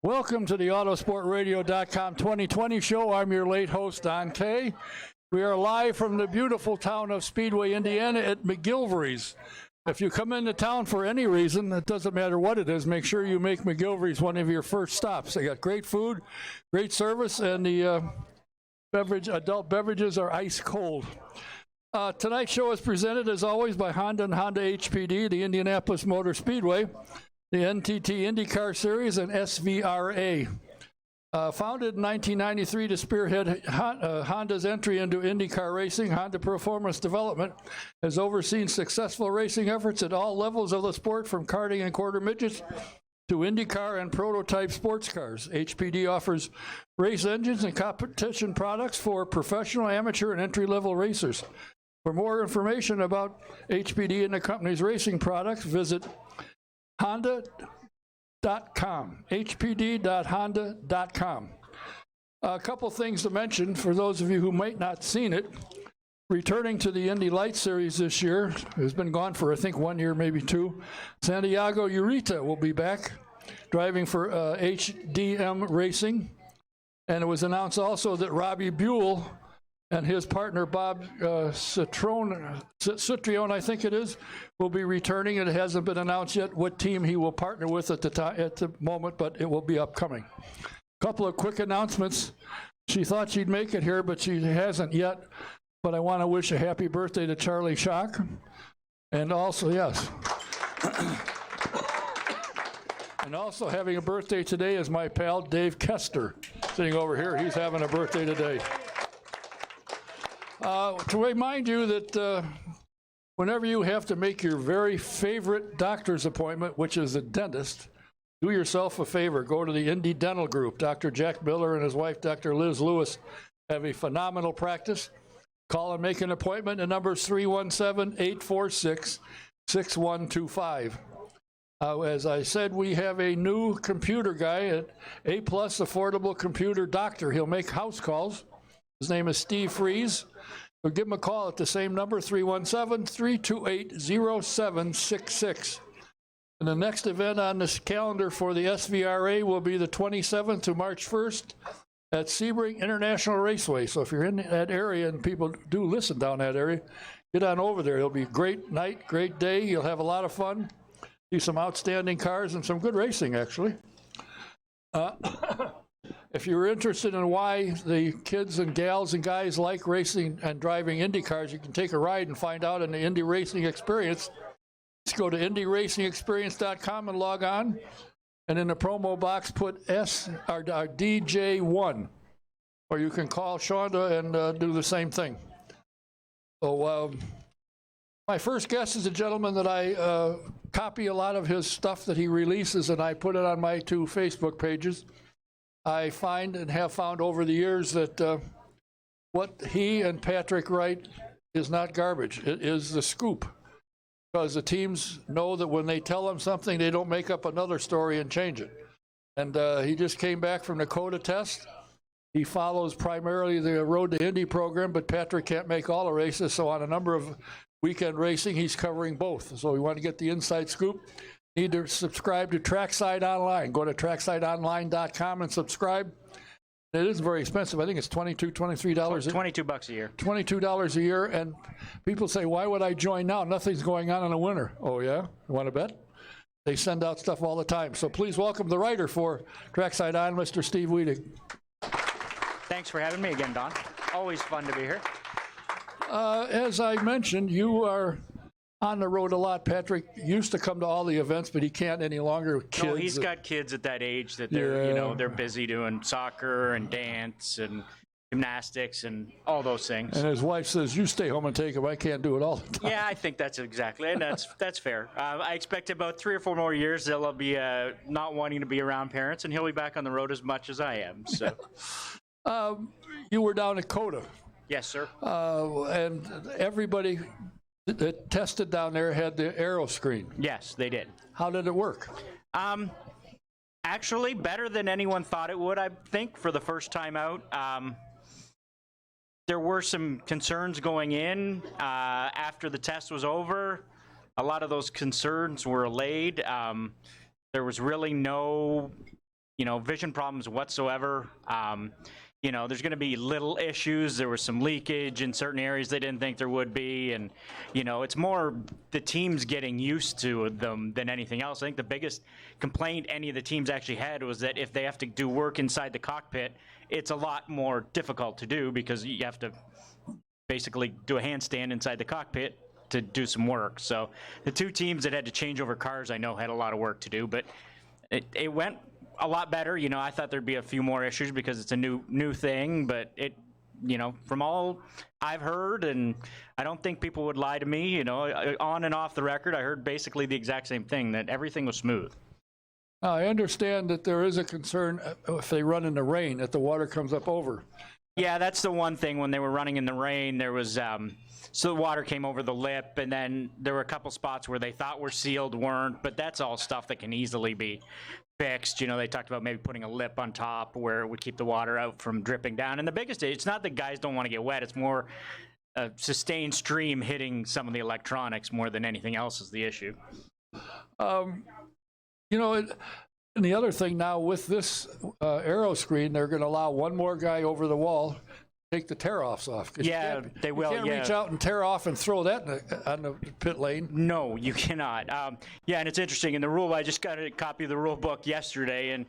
Welcome to the Autosportradio.com 2020 show. I'm your late host, Don Kay. We are live from the beautiful town of Speedway, Indiana at McGilvery's. If you come into town for any reason, it doesn't matter what it is, make sure you make McGilvery's one of your first stops. They got great food, great service, and the adult beverages are ice cold. Tonight's show is presented, as always, by Honda and Honda HPD, the Indianapolis Motor Speedway, the NTT IndyCar Series, and SVRA. Founded in 1993 to spearhead Honda's entry into IndyCar racing, Honda Performance Development has overseen successful racing efforts at all levels of the sport, from karting and quarter midgets to IndyCar and prototype sports cars. HPD offers race engines and competition products for professional, amateur, and entry-level racers. For more information about HPD and the company's racing products, visit honda.com, hpd.honda.com. A couple things to mention for those of you who might not seen it. Returning to the Indy Light Series this year, has been gone for I think 1 year, maybe two. Santiago Ureta will be back driving for HDM Racing. And it was announced also that Robbie Buell and his partner Bob Citrione, I think it is, will be returning. It hasn't been announced yet what team he will partner with at the moment, but it will be upcoming. A couple of quick announcements. She thought she'd make it here, but she hasn't yet. But I want to wish a happy birthday to Charlie Schock. And also, yes. And also having a birthday today is my pal Dave Kester, sitting over here. He's having a birthday today. To remind you that whenever you have to make your very favorite doctor's appointment, which is a dentist, do yourself a favor. Go to the Indy Dental Group. Dr. Jack Miller and his wife, Dr. Liz Lewis, have a phenomenal practice. Call and make an appointment. The number is 317-846-6125. As I said, we have a new computer guy, at A+ Affordable Computer Doctor. He'll make house calls. His name is Steve Freeze. So give him a call at the same number, 317-328-0766. And the next event on this calendar for the SVRA will be the 27th to March 1st at Sebring International Raceway. So if you're in that area, and people do listen down that area, get on over there. It'll be a great night, great day. You'll have a lot of fun. See some outstanding cars and some good racing, actually. If you're interested in why the kids and gals and guys like racing and driving Indy cars, you can take a ride and find out in the Indy Racing Experience. Just go to indyracingexperience.com and log on. And in the promo box, put DJ1. Or you can call Shonda and do the same thing. So my first guest is a gentleman that I copy a lot of his stuff that he releases, and I put it on my two Facebook pages. I find and have found over the years that what he and Patrick write is not garbage. It is the scoop. Because the teams know that when they tell them something, they don't make up another story and change it. And he just came back from the COTA test. He follows primarily the Road to Indy program, but Patrick can't make all the races, so on a number of weekend racing, he's covering both. So we want to get the inside scoop. Need to subscribe to Trackside Online. Go to tracksideonline.com and subscribe. It isn't very expensive. I think it's $22, $23. $22 a year. $22 a year. And people say, why would I join now? Nothing's going on in the winter. Oh, yeah? You want to bet? They send out stuff all the time. So please welcome the writer for Trackside On, Mr. Steve Wittich. Thanks for having me again, Don. Always fun to be here. As I mentioned, you are on the road a lot. Patrick used to come to all the events, but he can't any longer with kids. No, he's got kids at that age that they're, they're busy doing soccer and dance and gymnastics and all those things. And his wife says, you stay home and take him. I can't do it all the time. Yeah, I think that's exactly, and that's fair. I expect about 3 or 4 more years they'll be not wanting to be around parents, and he'll be back on the road as much as I am. So, you were down at COTA. Yes, sir. And everybody that tested down there had the aeroscreen. Yes, they did. How did it work? Actually, better than anyone thought it would, I think, for the first time out. There were some concerns going in after the test was over. A lot of those concerns were allayed. There was really no vision problems whatsoever. There's going to be little issues. There was some leakage in certain areas they didn't think there would be. And, it's more the teams getting used to them than anything else. I think the biggest complaint any of the teams actually had was that if they have to do work inside the cockpit, it's a lot more difficult to do because you have to basically do a handstand inside the cockpit to do some work. So the two teams that had to change over cars, I know, had a lot of work to do, but it went a lot better. I thought there'd be a few more issues because it's a new thing, but from all I've heard, and I don't think people would lie to me, on and off the record, I heard basically the exact same thing, that everything was smooth. I understand that there is a concern if they run in the rain, that the water comes up over. Yeah, that's the one thing. When they were running in the rain, there was so the water came over the lip, and then there were a couple spots where they thought were sealed, weren't, but that's all stuff that can easily be fixed. They talked about maybe putting a lip on top where it would keep the water out from dripping down. And the biggest, it's not that guys don't want to get wet, it's more a sustained stream hitting some of the electronics more than anything else is the issue. And the other thing now with this aeroscreen, they're going to allow one more guy over the wall take the tear-offs off. Yeah, they will. You can't reach out and tear off and throw that on the pit lane. No, you cannot. And it's interesting. In the rule, I just got a copy of the rule book yesterday, and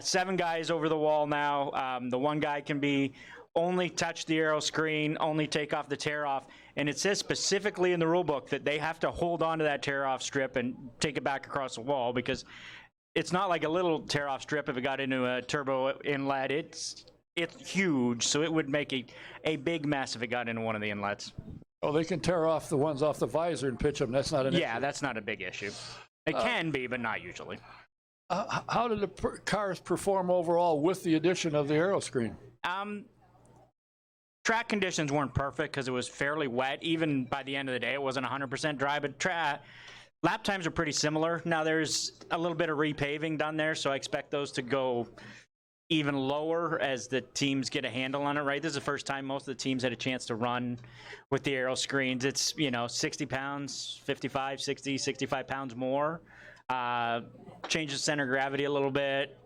7 guys over the wall now. The one guy can be only touch the aero screen, only take off the tear-off, and it says specifically in the rule book that they have to hold on to that tear-off strip and take it back across the wall, because it's not like a little tear-off strip if it got into a turbo inlet. It's huge, so it would make a big mess if it got into one of the inlets. Oh, they can tear off the ones off the visor and pitch them. That's not an issue. Yeah, that's not a big issue. It can be, but not usually. How did the cars perform overall with the addition of the aeroscreen? Track conditions weren't perfect because it was fairly wet. Even by the end of the day, it wasn't 100% dry, but lap times are pretty similar. Now, there's a little bit of repaving done there, so I expect those to go even lower as the teams get a handle on it, right? This is the first time most of the teams had a chance to run with the aero screens. It's, 60 pounds, 55, 60, 65 pounds more. Changes center of gravity a little bit.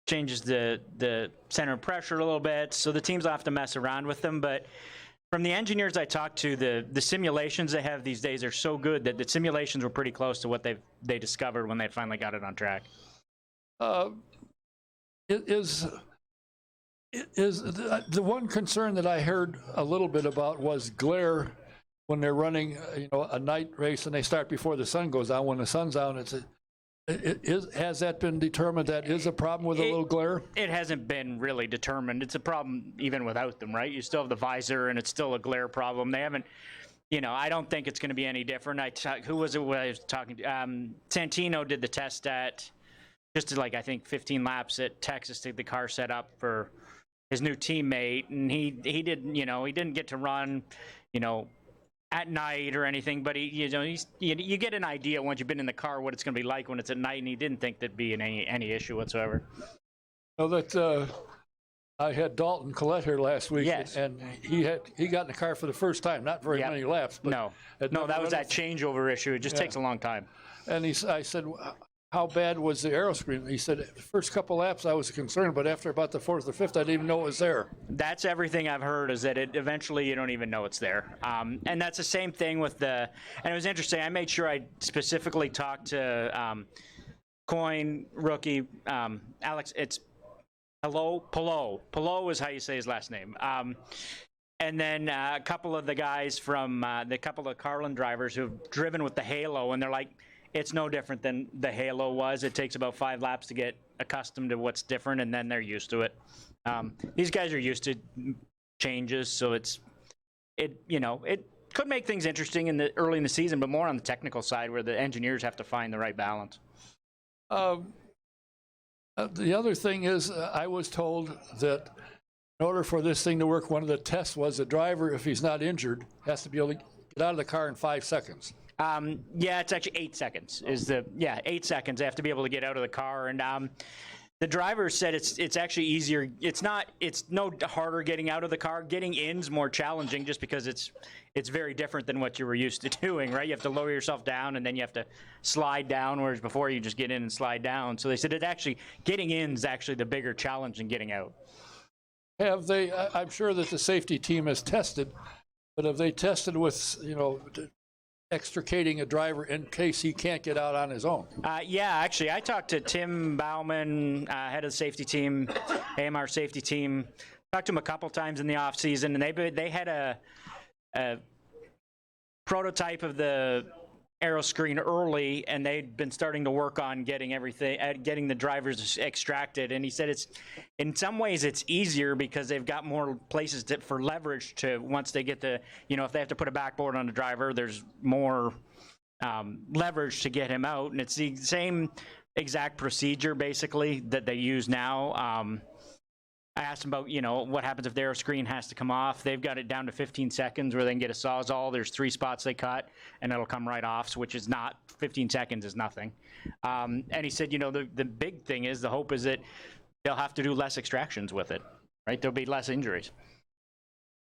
Changes the center of pressure a little bit. So the teams will have to mess around with them. But from the engineers I talked to, the simulations they have these days are so good that the simulations were pretty close to what they discovered when they finally got it on track. Is the one concern that I heard a little bit about was glare when they're running, a night race and they start before the sun goes down. When the sun's out, has that been determined that is a problem with a little glare? It hasn't been really determined. It's a problem even without them, right? You still have the visor, and it's still a glare problem. They haven't. I don't think it's going to be any different. Who was it I was talking to? Santino did the test at just I think 15 laps at Texas to get the car set up for his new teammate, and he didn't he didn't get to run at night or anything, but you get an idea once you've been in the car what it's going to be like when it's at night, and he didn't think there'd be any issue whatsoever. I had Dalton Collette here last week, yes, and he got in the car for the first time, not very many laps. But no, that was that changeover issue. It just takes a long time. And I said, how bad was the aeroscreen? He said, the first couple laps I was concerned, but after about the 4th or 5th, I didn't even know it was there. That's everything I've heard, is that eventually you don't even know it's there. And that's the same thing with and it was interesting, I made sure I specifically talked to Coyne, rookie, Alex, it's Palou is how you say his last name. And then a couple of the guys from the couple of Carlin drivers who've driven with the Halo, and they're like, it's no different than the Halo was. It takes about 5 laps to get accustomed to what's different, and then they're used to it. These guys are used to changes, so it could make things interesting early in the season, but more on the technical side where the engineers have to find the right balance. The other thing is, I was told that in order for this thing to work, one of the tests was the driver, if he's not injured, has to be able to get out of the car in 5 seconds. It's actually 8 seconds. 8 seconds. They have to be able to get out of the car. And The driver said it's actually easier. It's no harder getting out of the car. Getting in's more challenging just because it's very different than what you were used to doing, right? You have to lower yourself down and then you have to slide down, whereas before you just get in and slide down. So they said getting in is actually the bigger challenge than getting out. Have they, I'm sure that the safety team has tested, but have they tested with, extricating a driver in case he can't get out on his own? Yeah, actually, I talked to Tim Bauman, head of the safety team, AMR safety team. Talked to him a couple times in the off season, and they had a prototype of the aeroscreen early, and they'd been starting to work on getting the drivers extracted. And he said in some ways it's easier because they've got more places for leverage to once they get if they have to put a backboard on the driver, there's more leverage to get him out. And it's the same exact procedure basically that they use now. I asked them about, what happens if the aeroscreen has to come off. They've got it down to 15 seconds where they can get a Sawzall. There's 3 spots they cut, and it'll come right off, which is not, 15 seconds is nothing. And he said, the big thing is, the hope is that they'll have to do less extractions with it, right? There'll be less injuries.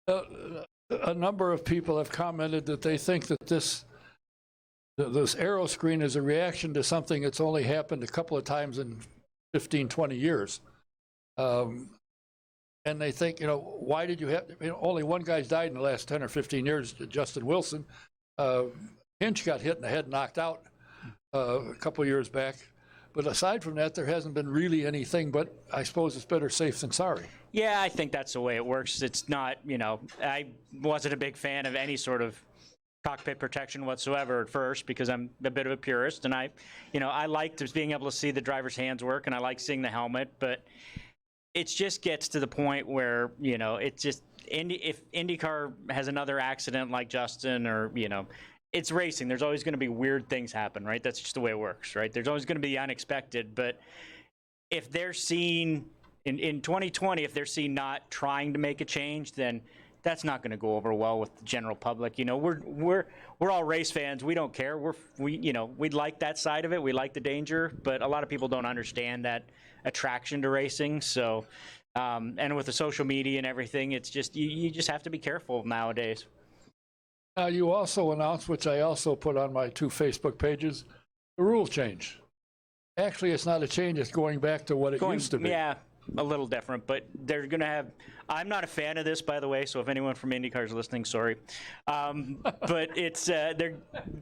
A number of people have commented that they think that this aeroscreen is a reaction to something that's only happened a couple of times in 15, 20 years. And they think, why did you have, only one guy's died in the last 10 or 15 years, Justin Wilson. Hinch got hit in the head, knocked out a couple of years back. But aside from that, there hasn't been really anything, but I suppose it's better safe than sorry. Yeah, I think that's the way it works. It's not, I wasn't a big fan of any sort of cockpit protection whatsoever at first because I'm a bit of a purist, and I liked just being able to see the driver's hands work, and I like seeing the helmet, but it just gets to the point where, it's just, if IndyCar has another accident like Justin or, it's racing. There's always going to be weird things happen, right? That's just the way it works, right? There's always going to be unexpected. But if they're seen, in 2020, if they're seen not trying to make a change, then that's not going to go over well with the general public. We're all race fans. We don't care. We like that side of it. We like the danger, but a lot of people don't understand that attraction to racing. So, and with the social media and everything, it's just you just have to be careful nowadays. You also announced, which I also put on my 2 Facebook pages, the rule change. Actually, it's not a change. It's going back to what it used to be. Yeah, a little different, but they're going to have. I'm not a fan of this, by the way. So if anyone from IndyCar is listening, sorry. But it's they're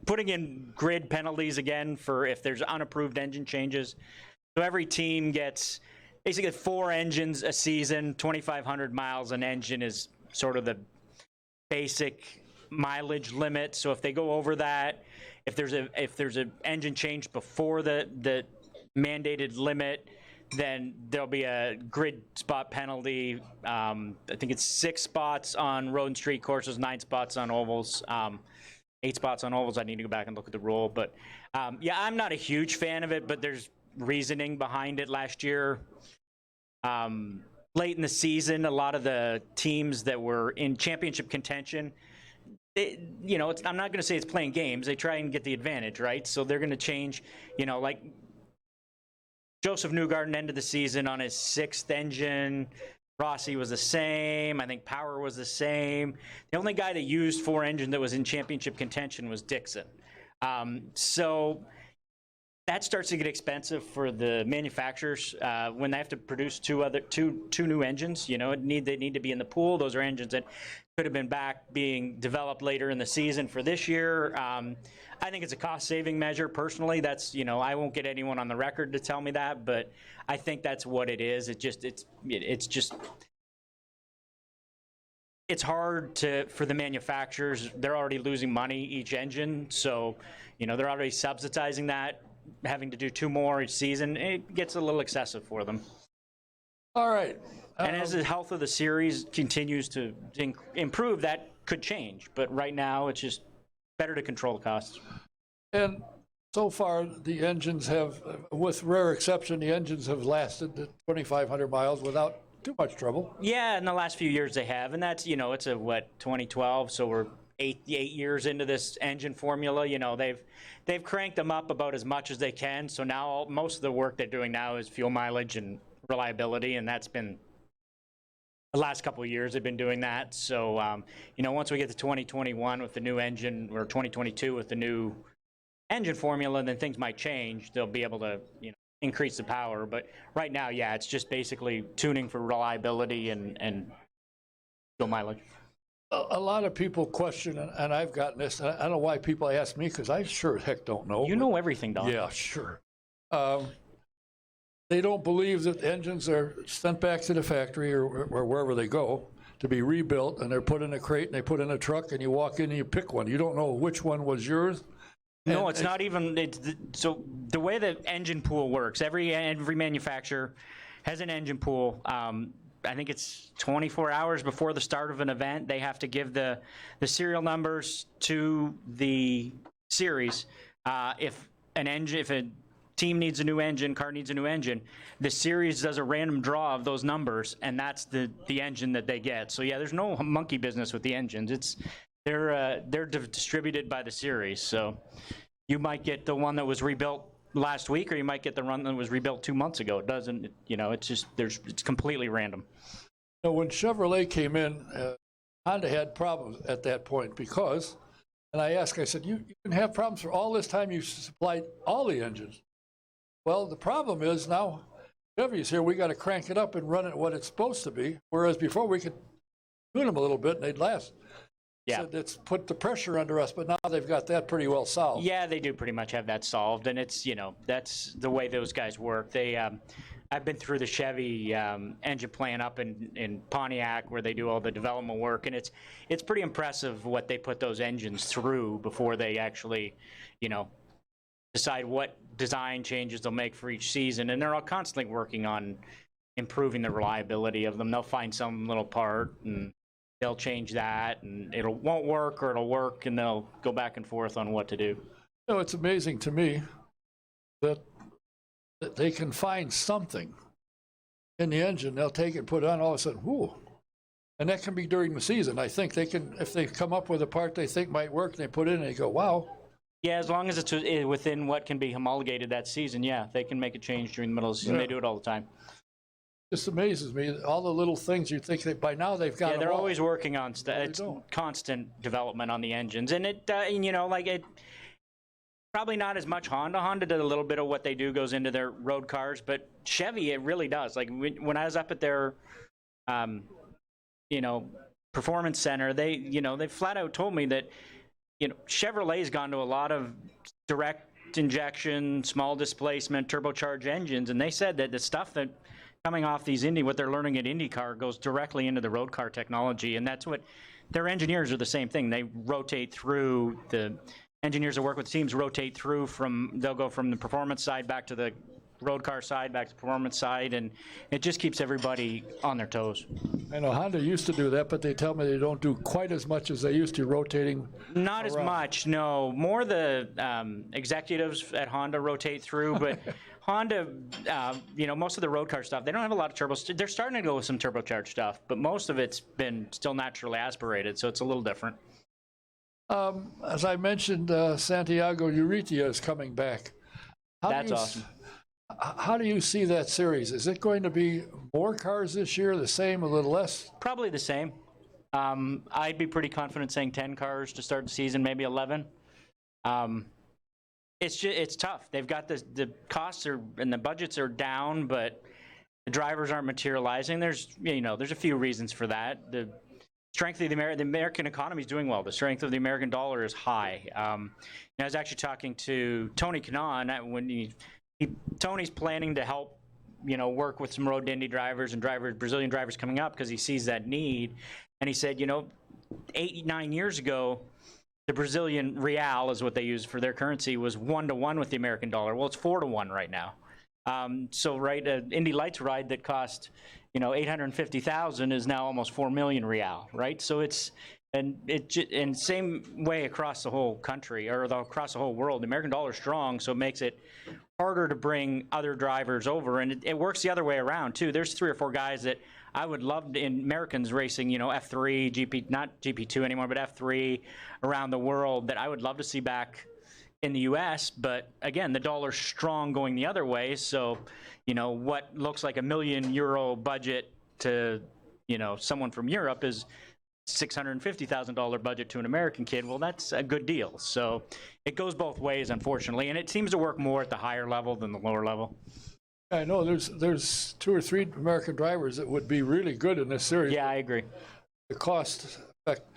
putting in grid penalties again for if there's unapproved engine changes. So every team gets basically 4 engines a season, 2,500 miles an engine is sort of the basic mileage limit. So if they go over that, if there's an engine change before the mandated limit, then there'll be a grid spot penalty. I think it's 6 spots on road and street courses, 9 spots on ovals, 8 spots on ovals. I need to go back and look at the rule, but yeah, I'm not a huge fan of it, but there's reasoning behind it. Last year, late in the season, a lot of the teams that were in championship contention, I'm not going to say it's playing games. They try and get the advantage, right? So they're going to change, like Joseph Newgarden ended the season on his 6th engine. Rossi was the same. I think Power was the same. The only guy that used 4 engines that was in championship contention was Dixon. So that starts to get expensive for the manufacturers when they have to produce two new engines. They need to be in the pool. Those are engines that could have been back being developed later in the season for this year. I think it's a cost-saving measure. Personally, that's I won't get anyone on the record to tell me that, but I think that's what it is. It's hard for the manufacturers. They're already losing money each engine, so they're already subsidizing that. Having to do 2 more each season, it gets a little excessive for them. All right. And as the health of the series continues to improve, that could change. But right now, it's just better to control the costs. And so far, the engines have, with rare exception, the engines have lasted 2,500 miles without too much trouble. Yeah, in the last few years they have. And that's, it's 2012, so we're eight years into this engine formula. You know, they've cranked them up about as much as they can. So now most of the work they're doing now is fuel mileage and reliability, and that's been the last couple of years they've been doing that. So, you know, once we get to 2021 with the new engine, or 2022 with the new engine formula, then things might change. They'll be able to, you know, increase the power. But right now, yeah, it's just basically tuning for reliability and fuel mileage. A lot of people question, and I've gotten this, I don't know why people ask me, because I sure as heck don't know. You know everything, Don. Yeah, sure. They don't believe that engines are sent back to the factory or wherever they go to be rebuilt, and they're put in a crate and they put in a truck, and you walk in and you pick one. You don't know which one was yours. No, it's not even. So the way the engine pool works, every manufacturer has an engine pool. I think it's 24 hours before the start of an event. They have to give the serial numbers to the series. If a team needs a new engine, car needs a new engine, the series does a random draw of those numbers, and that's the engine that they get. So yeah, there's no monkey business with the engines. They're distributed by the series. So you might get the one that was rebuilt last week, or you might get the one that was rebuilt 2 months ago. It doesn't, you know, it's just it's completely random. So when Chevrolet came in, Honda had problems at that point because, and I asked, I said, you can have problems for all this time you supplied all the engines. Well, the problem is now Chevy's here, we got to crank it up and run it what it's supposed to be, whereas before we could tune them a little bit and they'd last. Yeah. So it's put the pressure under us, but now they've got that pretty well solved. Yeah, they do pretty much have that solved, and it's, you know, that's the way those guys work. They, I've been through the Chevy engine plant up in Pontiac where they do all the development work, and it's pretty impressive what they put those engines through before they actually, you know, decide what design changes they'll make for each season, and they're all constantly working on improving the reliability of them. They'll find some little part and they'll change that, and it won't work, or it'll work, and they'll go back and forth on what to do. You know, it's amazing to me that they can find something in the engine, they'll take it, put it on, all of a sudden, whoo. And that can be during the season. I think they can, if they come up with a part they think might work, and they put it in and they go, wow. Yeah, as long as it's within what can be homologated that season, yeah, they can make a change during the middle of the season. Yeah. They do it all the time. Just amazes me, all the little things you think that by now they've got. Yeah, they're always working on stuff. It's constant development on the engines, and it, you know, like it. Probably not as much Honda. Honda did a little bit of what they do goes into their road cars, but Chevy, it really does. Like when I was up at their, you know, performance center, they, you know, they flat out told me that, you know, Chevrolet's gone to a lot of direct injection, small displacement, turbocharged engines, and they said that the stuff that coming off these what they're learning at IndyCar goes directly into the road car technology, and that's what their engineers are the same thing. They rotate through, the engineers that work with teams rotate through they'll go from the performance side back to the road car side, back to the performance side, and it just keeps everybody on their toes. I know Honda used to do that, but they tell me they don't do quite as much as they used to, rotating. Not around. As much, no. More the executives at Honda rotate through, but Honda, you know, most of the road car stuff, they don't have a lot of turbos. They're starting to go with some turbocharged stuff, but most of it's been still naturally aspirated, so it's a little different. As I mentioned, Santiago Urrutia is coming back. That's awesome. How do you see that series? Is it going to be more cars this year, the same, a little less? Probably the same. I'd be pretty confident saying 10 cars to start the season, maybe 11. It's tough. They've got the costs and the budgets are down, but the drivers aren't materializing. There's a few reasons for that. The strength of the American economy is doing well. The strength of the American dollar is high. I was actually talking to Tony Kanaan when Tony's planning to help, work with some Road to Indy drivers and Brazilian drivers coming up because he sees that need. And he said, 8-9 years ago, the Brazilian real is what they use for their currency was 1-to-1 with the American dollar. Well, it's 4-to-1 right now. An Indy Lights ride that cost, $850,000 is now almost 4 million real, right? So and same way across the whole country or across the whole world. The American dollar is strong, so it makes it harder to bring other drivers over, and it works the other way around too. There's 3 or 4 guys that I would love to, in Americans racing, F3, GP, not GP2 anymore, but F3 around the world, that I would love to see back in the U.S. But again, the dollar's strong going the other way. So, what looks like €1 million budget to, someone from Europe is $650,000 budget to an American kid. Well, that's a good deal. So it goes both ways, unfortunately, and it seems to work more at the higher level than the lower level. I know there's 2 or 3 American drivers that would be really good in this series. Yeah, I agree. The cost effect.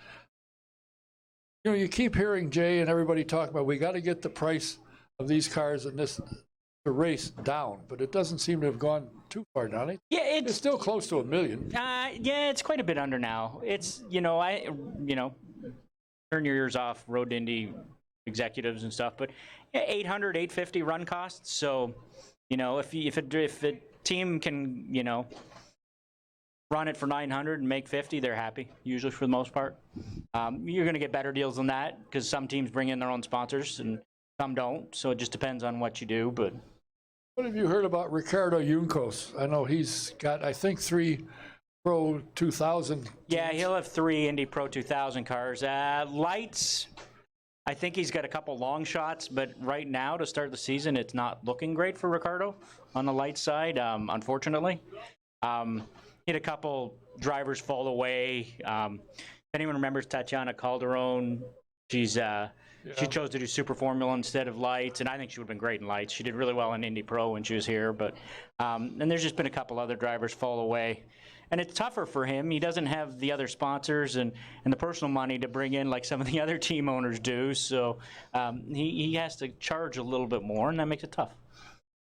You keep hearing Jay and everybody talk about we got to get the price of these cars in the race down, but it doesn't seem to have gone too far down. Yeah, it's still close to $1 million. Yeah, it's quite a bit under now. It's turn your ears off Road to Indy executives and stuff, but yeah, $800, $850 run costs. So, if a team can, run it for $900 and make $50, they're happy, usually for the most part. You're going to get better deals than that because some teams bring in their own sponsors and some don't. So it just depends on what you do. But what have you heard about Ricardo Juncos? I know he's got, I think, 3 Pro 2000. Yeah, he'll have 3 Indy Pro 2000 cars. Lights, I think he's got a couple long shots, but right now to start the season, it's not looking great for Ricardo on the light side, unfortunately. He had a couple drivers fall away. If anyone remembers Tatiana Calderon, she chose to do Super Formula instead of lights, and I think she would have been great in lights. She did really well in Indy Pro when she was here, but and there's just been a couple other drivers fall away. And it's tougher for him. He doesn't have the other sponsors and the personal money to bring in like some of the other team owners do, so he has to charge a little bit more, and that makes it tough.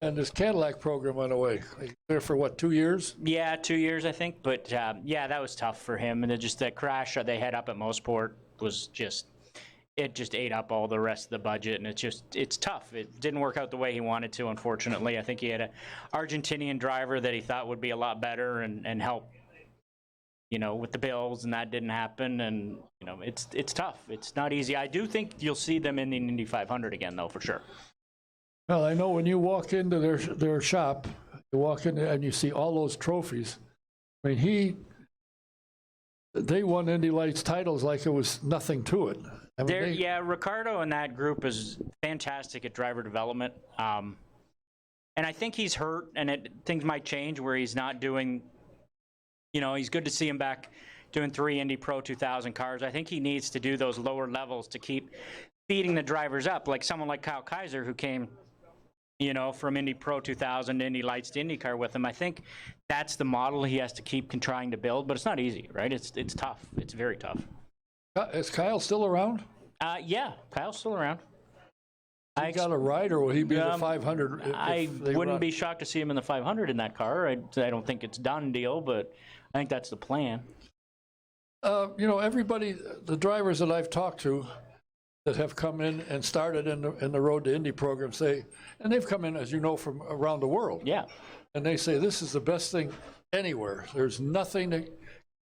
And this Cadillac program went away. There for what, 2 years? Yeah, 2 years, I think. But yeah, that was tough for him. And just that crash they had up at Mosport was it just ate up all the rest of the budget. And it's tough. It didn't work out the way he wanted to, unfortunately. I think he had an Argentinian driver that he thought would be a lot better and help, with the bills, and that didn't happen. And, it's tough. It's not easy. I do think you'll see them in the Indy 500 again, though, for sure. Well, I know when you walk into their shop, you walk in and you see all those trophies. I mean, they won Indy Lights titles like it was nothing to it. I mean, Ricardo and that group is fantastic at driver development. And I think he's hurt, and things might change where he's not doing, he's good to see him back doing 3 Indy Pro 2000 cars. I think he needs to do those lower levels to keep feeding the drivers up, like someone like Kyle Kaiser who came from Indy Pro 2000 to Indy Lights to IndyCar with him. I think that's the model he has to keep trying to build, but it's not easy, right? It's tough. It's very tough. Is Kyle still around? Yeah, Kyle's still around. He got a ride, or will he be the 500? I wouldn't be shocked to see him in the 500 in that car. I don't think it's done deal, but I think that's the plan. Everybody, the drivers that I've talked to, that have come in and started in the Road to Indy program and they've come in, as you know, from around the world. Yeah. And they say this is the best thing anywhere. There's nothing to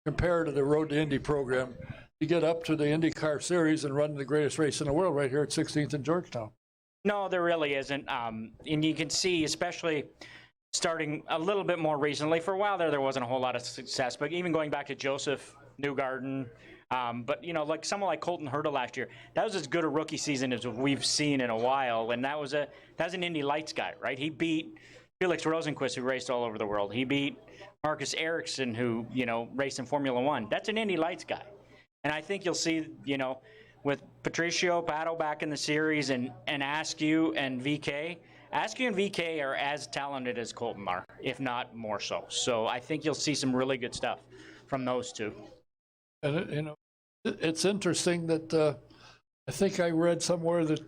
compare to the Road to Indy program. You get up to the IndyCar series and run the greatest race in the world right here at 16th and Georgetown. No, there really isn't. And you can see, especially starting a little bit more recently, for a while there wasn't a whole lot of success, but even going back to Joseph Newgarden, but like someone like Colton Herta last year, that was as good a rookie season as we've seen in a while, and that was an Indy Lights guy, right? He beat Felix Rosenqvist, who raced all over the world. He beat Marcus Ericsson, who raced in Formula One. That's an Indy Lights guy, and I think you'll see with Patricio Pato back in the series and Askew and VK. Askew and VK are as talented as Colton are, if not more so. So I think you'll see some really good stuff from those two. And it's interesting that I think I read somewhere that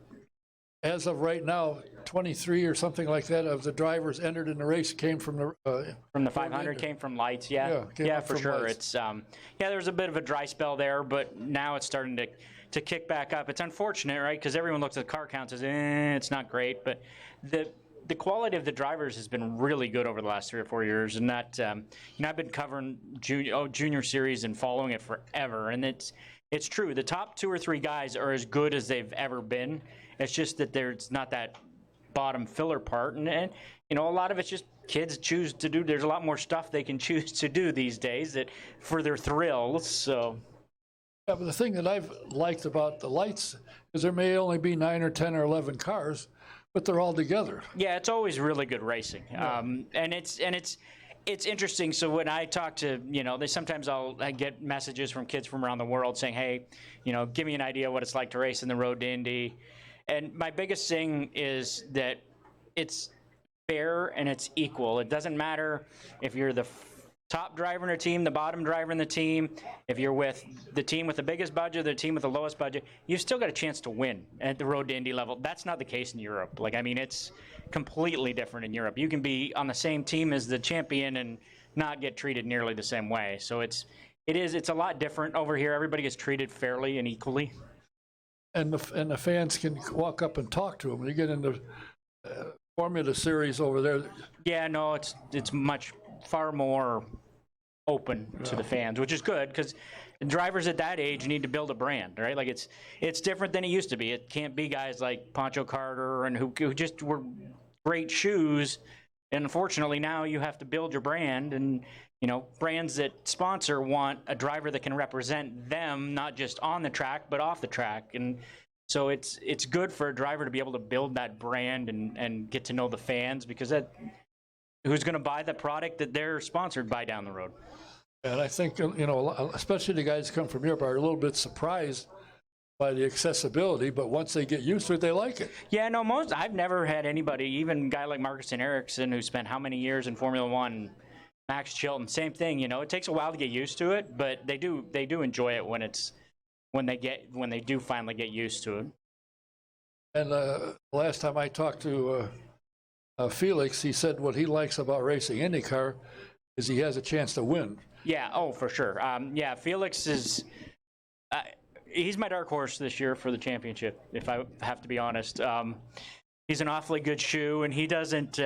as of right now, 23 or something like that of the drivers entered in the race came from the 500 came from lights. Yeah, for sure. Lights. It's there was a bit of a dry spell there, but now it's starting to kick back up. It's unfortunate, right? Because everyone looks at the car counts as it's not great, but the quality of the drivers has been really good over the last 3 or 4 years, and that I've been covering junior series and following it forever, and it's true. The top 2 or 3 guys are as good as they've ever been. It's just that there's not that bottom filler part, and a lot of it's just kids choose to do. There's a lot more stuff they can choose to do these days that for their thrills. So. Yeah, but the thing that I've liked about the lights is there may only be 9 or 10 or 11 cars, but they're all together. Yeah, it's always really good racing, Yeah. and it's interesting. So when I talk to, sometimes I get messages from kids from around the world saying, hey, give me an idea what it's like to race in the Road to Indy. And my biggest thing is that it's fair and it's equal. It doesn't matter if you're the top driver in a team, the bottom driver in the team, if you're with the team with the biggest budget, the team with the lowest budget, you've still got a chance to win at the Road to Indy level. That's not the case in Europe. It's completely different in Europe. You can be on the same team as the champion and not get treated nearly the same way. So it's a lot different over here. Everybody gets treated fairly and equally. And the fans can walk up and talk to them. You get into Formula Series over there. Yeah, no, it's far more open to the fans, which is good because drivers at that age need to build a brand, right? It's different than it used to be. It can't be guys like Pancho Carter and who just were great shoes. And unfortunately, now you have to build your brand, and brands that sponsor want a driver that can represent them, not just on the track but off the track. And so it's good for a driver to be able to build that brand and get to know the fans, because who's going to buy the product that they're sponsored by down the road. And I think, especially the guys who come from Europe are a little bit surprised by the accessibility, but once they get used to it, they like it. Yeah, no, I've never had anybody, even a guy like Marcus and Ericsson, who spent how many years in Formula One, Max Chilton, same thing. It takes a while to get used to it, but they do enjoy it when they do finally get used to it. And last time I talked to Felix, he said what he likes about racing IndyCar is he has a chance to win. Yeah, oh, for sure. Yeah, Felix is he's my dark horse this year for the championship, if I have to be honest. He's an awfully good shoe, and he doesn't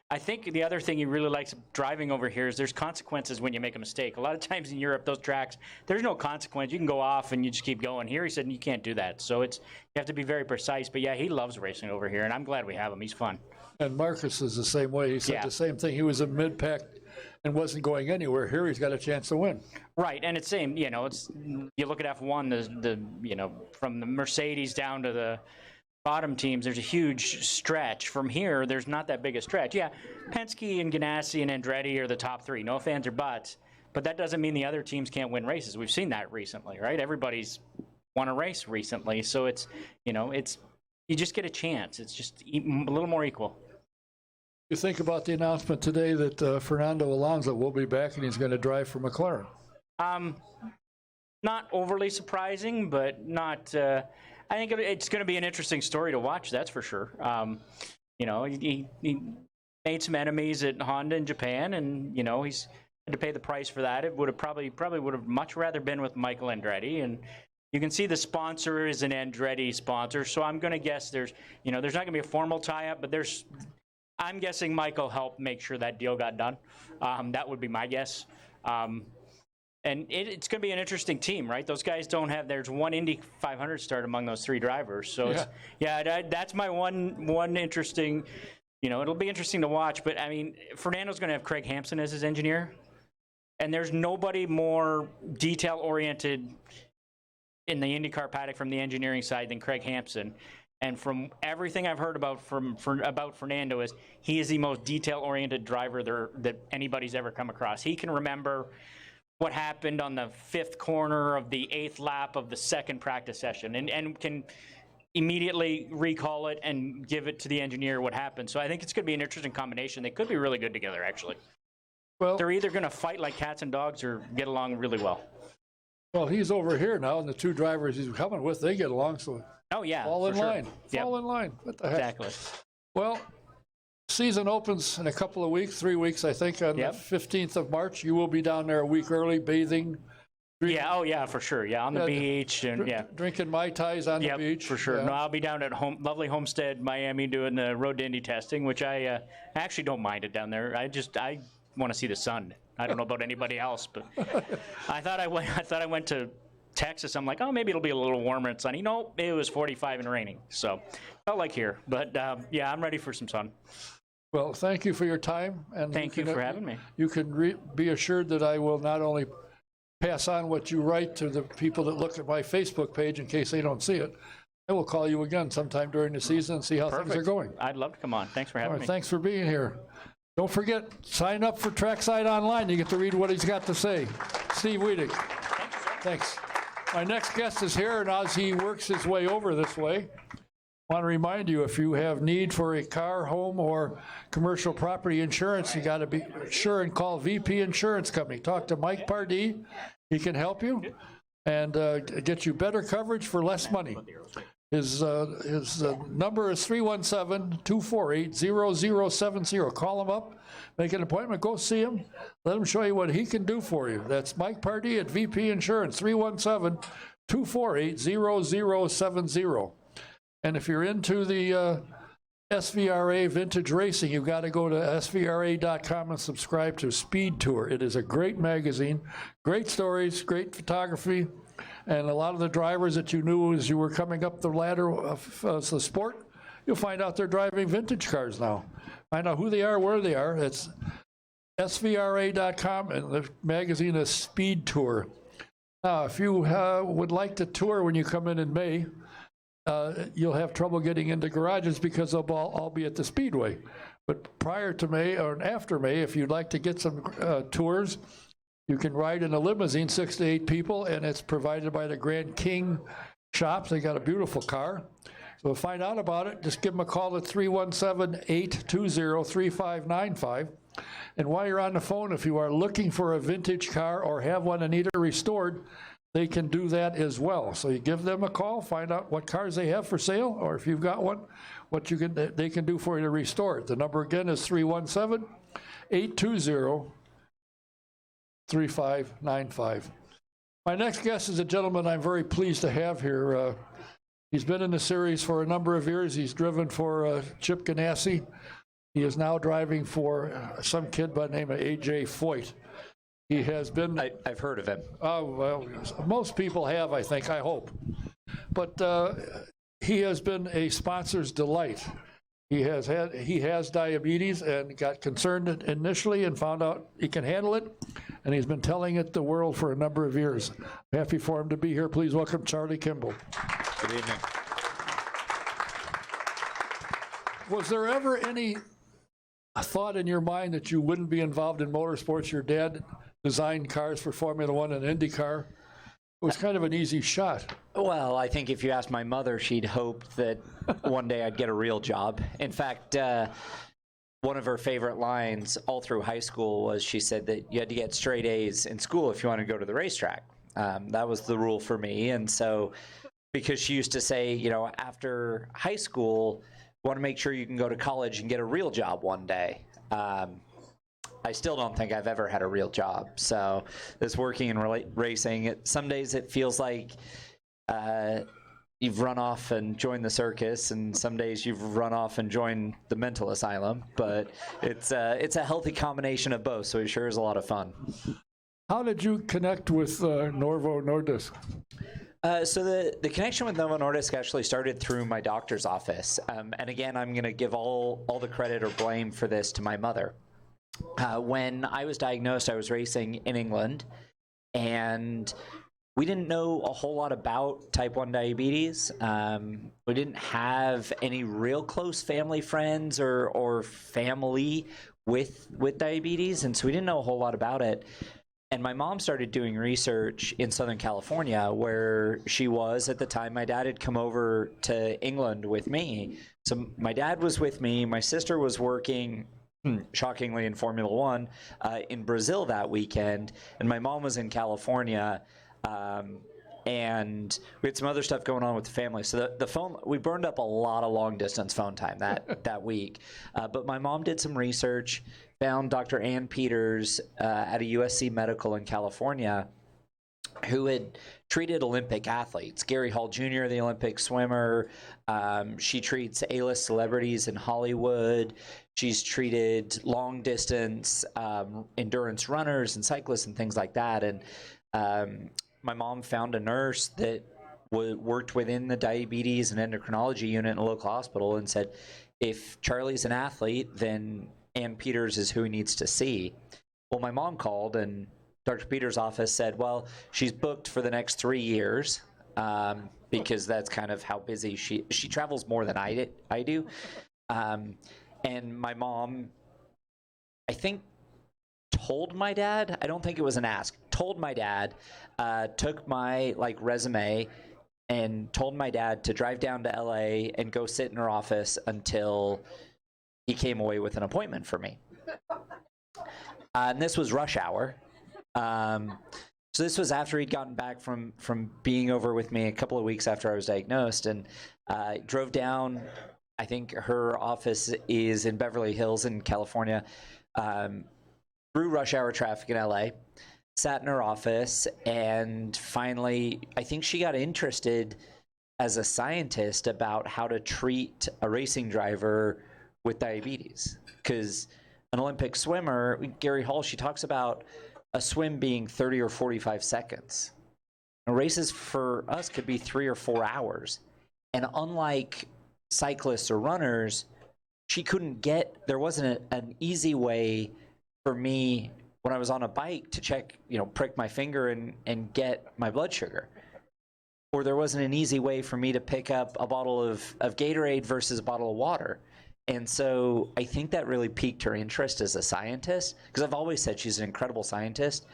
I think the other thing he really likes driving over here is there's consequences when you make a mistake. A lot of times in Europe, those tracks, there's no consequence. You can go off and you just keep going. Here, he said you can't do that. So you have to be very precise. But yeah, he loves racing over here, and I'm glad we have him. He's fun. And Marcus is the same way. He said the same thing. He was a mid-pack and wasn't going anywhere. Here, he's got a chance to win. Right, and it's same. You look at F1, the from the Mercedes down to the bottom teams, there's a huge stretch. From here, there's not that big a stretch. Yeah, Penske and Ganassi and Andretti are the top three. No ifs or buts. But that doesn't mean the other teams can't win races. We've seen that recently, right? Everybody's won a race recently, so you just get a chance. It's just a little more equal. You think about the announcement today that Fernando Alonso will be back and he's going to drive for McLaren. Not overly surprising, but not. I think it's going to be an interesting story to watch. That's for sure. He made some enemies at Honda in Japan, and he's had to pay the price for that. It would have probably would have much rather been with Michael Andretti, and you can see the sponsor is an Andretti sponsor. So I'm going to guess there's not going to be a formal tie-up, but I'm guessing Michael helped make sure that deal got done. That would be my guess. And it's going to be an interesting team, right? Those guys don't have. There's one Indy 500 start among those three drivers. So that's my one interesting. It'll be interesting to watch. But I mean, Fernando's going to have Craig Hampson as his engineer, and there's nobody more detail oriented in the IndyCar paddock from the engineering side than Craig Hampson. And from everything I've heard about Fernando, is he is the most detail-oriented driver that anybody's ever come across. He can remember what happened on the fifth corner of the eighth lap of the second practice session, and can immediately recall it and give it to the engineer what happened. So I think it's going to be an interesting combination. They could be really good together, actually. Well, they're either going to fight like cats and dogs or get along really well. Well, he's over here now, and the two drivers he's coming with, they get along, so fall in line. Fall in line. What the heck? Exactly. Well, season opens in a couple of weeks, 3 weeks, I think, on the 15th of March. You will be down there a week early, bathing. For sure. Yeah, on the beach and drinking Mai Tais on the beach. For sure. No, I'll be down at lovely Homestead, Miami, doing the Road to Indy testing, which I actually don't mind it down there. I want to see the sun. I don't know about anybody else, but I thought I went to Texas. I'm like, oh, maybe it'll be a little warmer and sunny. No, it was 45 and raining, so felt like here. But I'm ready for some sun. Well, thank you for your time. And Thank you for having me. You can be assured that I will not only pass on what you write to the people that look at my Facebook page in case they don't see it. I will call you again sometime during the season and see how things are going. I'd love to come on. Thanks for having me. Thanks for being here. Don't forget, sign up for Trackside Online. You get to read what he's got to say. Steve Wittich. Thanks. My next guest is here, and as he works his way over this way, I want to remind you, if you have need for a car, home, or commercial property insurance, you got to be sure and call VP Insurance Company. Talk to Mike Pardee. He can help you and get you better coverage for less money. His number is 317-248-0070. Call him up, make an appointment, go see him, let him show you what he can do for you. That's Mike Pardee at VP Insurance, 317-248-0070. And if you're into the SVRA vintage racing, you've got to go to svra.com and subscribe to Speed Tour. It is a great magazine, great stories, great photography, and a lot of the drivers that you knew as you were coming up the ladder of the sport, you'll find out they're driving vintage cars now. Find out who they are, where they are. It's svra.com, and the magazine is Speed Tour. Now, if you would like to tour when you come in May, you'll have trouble getting into garages because they'll all be at the Speedway. But prior to May or after May, if you'd like to get some tours, you can ride in a limousine, 6 to 8 people, and it's provided by the Grand King shops. They got a beautiful car. So to find out about it, just give them a call at 317-820-3595. And while you're on the phone, if you are looking for a vintage car or have one and need it restored, they can do that as well. So you give them a call, find out what cars they have for sale, or if you've got one, what they can do for you to restore it. The number again is 317-820-3595. My next guest is a gentleman I'm very pleased to have here. He's been in the series for a number of years. He's driven for Chip Ganassi. He is now driving for some kid by the name of A.J. Foyt. He has been... I've heard of him. Oh, well, most people have, I think, I hope. But he has been a sponsor's delight. He has diabetes and got concerned initially and found out he can handle it, and he's been telling it the world for a number of years. I'm happy for him to be here. Please welcome Charlie Kimball. Good evening. Was there ever any thought in your mind that you wouldn't be involved in motorsports? Your dad designed cars for Formula One and IndyCar. It was kind of an easy shot. Well, I think if you asked my mother, she'd hoped that one day I'd get a real job. In fact, one of her favorite lines all through high school was she said that you had to get straight A's in school if you wanted to go to the racetrack. That was the rule for me. And so because she used to say, you know, after high school, you want to make sure you can go to college and get a real job one day. I still don't think I've ever had a real job. So this working in racing, some days it feels like you've run off and joined the circus, and some days you've run off and joined the mental asylum. But it's a healthy combination of both, so it sure is a lot of fun. How did you connect with Novo Nordisk? So the connection with Novo Nordisk actually started through my doctor's office. And again, I'm going to give all the credit or blame for this to my mother. When I was diagnosed, I was racing in England, and we didn't know a whole lot about type 1 diabetes. We didn't have any real close family friends or family with diabetes, and so we didn't know a whole lot about it. And my mom started doing research in Southern California, where she was at the time. My dad had come over to England with me. So my dad was with me. My sister was working, shockingly, in Formula One in Brazil that weekend. And my mom was in California. And we had some other stuff going on with the family. So the phone, we burned up a lot of long distance phone time that week. But my mom did some research, found Dr. Ann Peters at a USC Medical in California, who had treated Olympic athletes. Gary Hall Jr., the Olympic swimmer. She treats A-list celebrities in Hollywood. She's treated long distance endurance runners and cyclists and things like that. And my mom found a nurse that worked within the diabetes and endocrinology unit in a local hospital and said, if Charlie's an athlete, then Ann Peters is who he needs to see. Well, my mom called, and Dr. Peters' office said, well, she's booked for the next 3 years, because that's kind of how busy she travels more than I do. And my mom, I think, told my dad, I don't think it was an ask, told my dad, took my resume and told my dad to drive down to LA and go sit in her office until he came away with an appointment for me. And this was rush hour. So this was after he'd gotten back from being over with me a couple of weeks after I was diagnosed, and drove down. I think her office is in Beverly Hills in California. Through rush hour traffic in LA, sat in her office, and finally, I think she got interested as a scientist about how to treat a racing driver with diabetes. Because an Olympic swimmer, Gary Hall, she talks about a swim being 30 or 45 seconds. And races for us could be 3 or 4 hours. And unlike cyclists or runners, there wasn't an easy way for me when I was on a bike to check, prick my finger and get my blood sugar. Or there wasn't an easy way for me to pick up a bottle of Gatorade versus a bottle of water. And so I think that really piqued her interest as a scientist, because I've always said she's an incredible scientist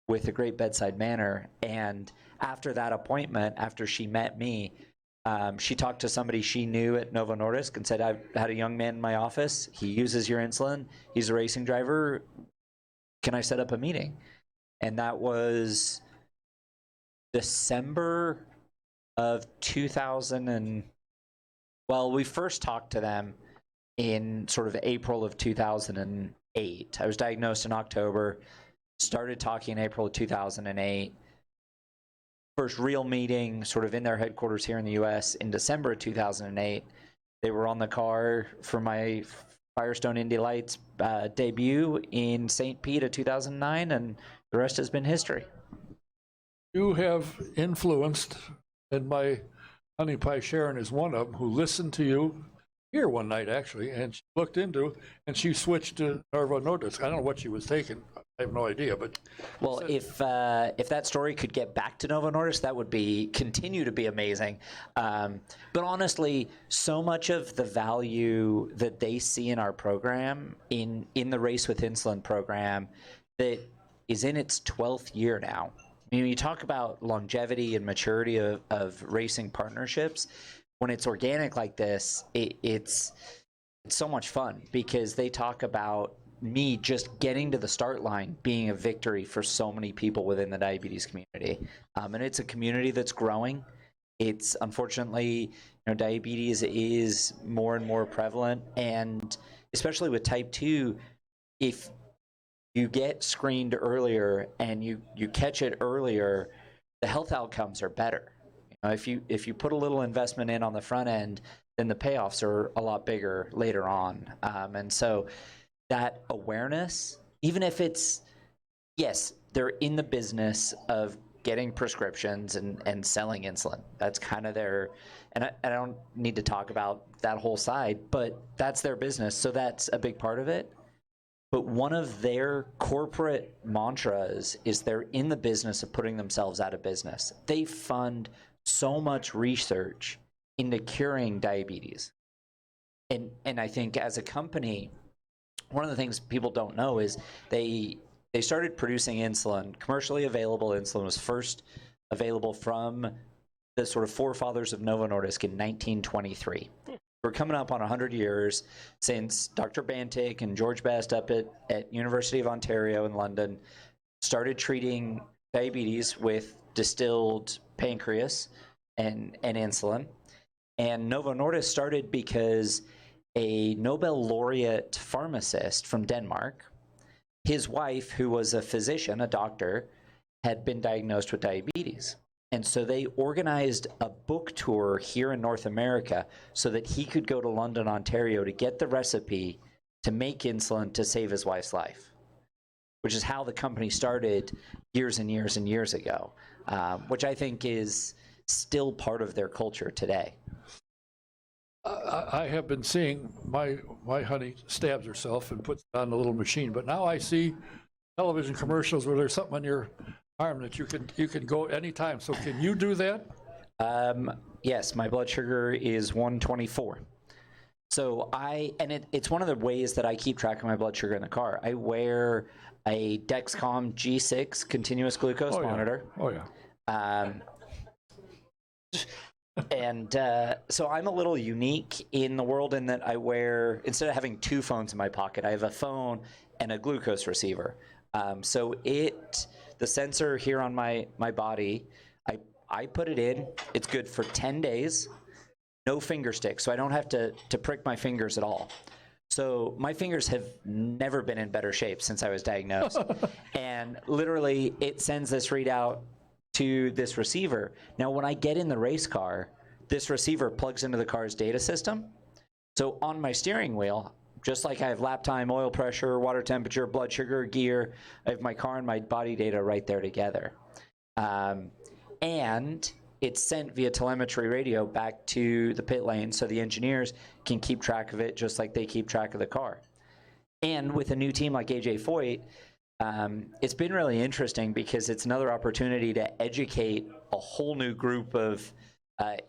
with a great bedside manner. And after that appointment, after she met me, she talked to somebody she knew at Novo Nordisk and said, I've had a young man in my office. He uses your insulin. He's a racing driver. Can I set up a meeting? And that was December of 2000. Well, we first talked to them in sort of April of 2008. I was diagnosed in October, started talking in April of 2008. First real meeting sort of in their headquarters here in the US in December of 2008. They were on the car for my Firestone Indy Lights debut in St. Pete of 2009, and the rest has been history. You have influenced, and my honey pie Sharon is one of them, who listened to you here one night, actually, and she looked into, and she switched to Novo Nordisk. I don't know what she was taking. I have no idea, but well, if that story could get back to Novo Nordisk, that would continue to be amazing. But honestly, so much of the value that they see in our program, in the Race with Insulin program, that is in its 12th year now. I mean, you talk about longevity and maturity of racing partnerships. When it's organic like this, it's so much fun, because they talk about me just getting to the start line being a victory for so many people within the diabetes community. And it's a community that's growing. It's unfortunately, diabetes is more and more prevalent, and especially with type 2, if you get screened earlier and you catch it earlier, the health outcomes are better. If you put a little investment in on the front end, then the payoffs are a lot bigger later on. And so that awareness, even if it's, yes, they're in the business of getting prescriptions and selling insulin. That's kind of their, and I don't need to talk about that whole side, but that's their business. So that's a big part of it. But one of their corporate mantras is they're in the business of putting themselves out of business. They fund so much research into curing diabetes. And I think as a company, one of the things people don't know is they started producing insulin. Commercially available insulin was first available from the sort of forefathers of Novo Nordisk in 1923. We're coming up on 100 years since Dr. Bantic and George Best up at University of Ontario in London started treating diabetes with distilled pancreas and insulin. And Novo Nordisk started because a Nobel laureate pharmacist from Denmark, his wife, who was a physician, a doctor, had been diagnosed with diabetes. And so they organized a book tour here in North America so that he could go to London, Ontario to get the recipe to make insulin to save his wife's life, which is how the company started years and years and years ago, which I think is still part of their culture today. I have been seeing my honey stabs herself and puts it on the little machine, but now I see television commercials where there's something on your arm that you can go anytime. So can you do that? Yes, my blood sugar is 124. So it's one of the ways that I keep track of my blood sugar in the car. I wear a Dexcom G6 continuous glucose monitor. Oh yeah. So I'm a little unique in the world in that I wear, instead of having two phones in my pocket, I have a phone and a glucose receiver. So the sensor here on my body, I put it in, it's good for 10 days, no finger stick, so I don't have to prick my fingers at all. So my fingers have never been in better shape since I was diagnosed. And literally, it sends this readout to this receiver. Now, when I get in the race car, this receiver plugs into the car's data system. So on my steering wheel, just like I have lap time, oil pressure, water temperature, blood sugar, gear, I have my car and my body data right there together. And it's sent via telemetry radio back to the pit lane so the engineers can keep track of it just like they keep track of the car. And with a new team like AJ Foyt, it's been really interesting because it's another opportunity to educate a whole new group of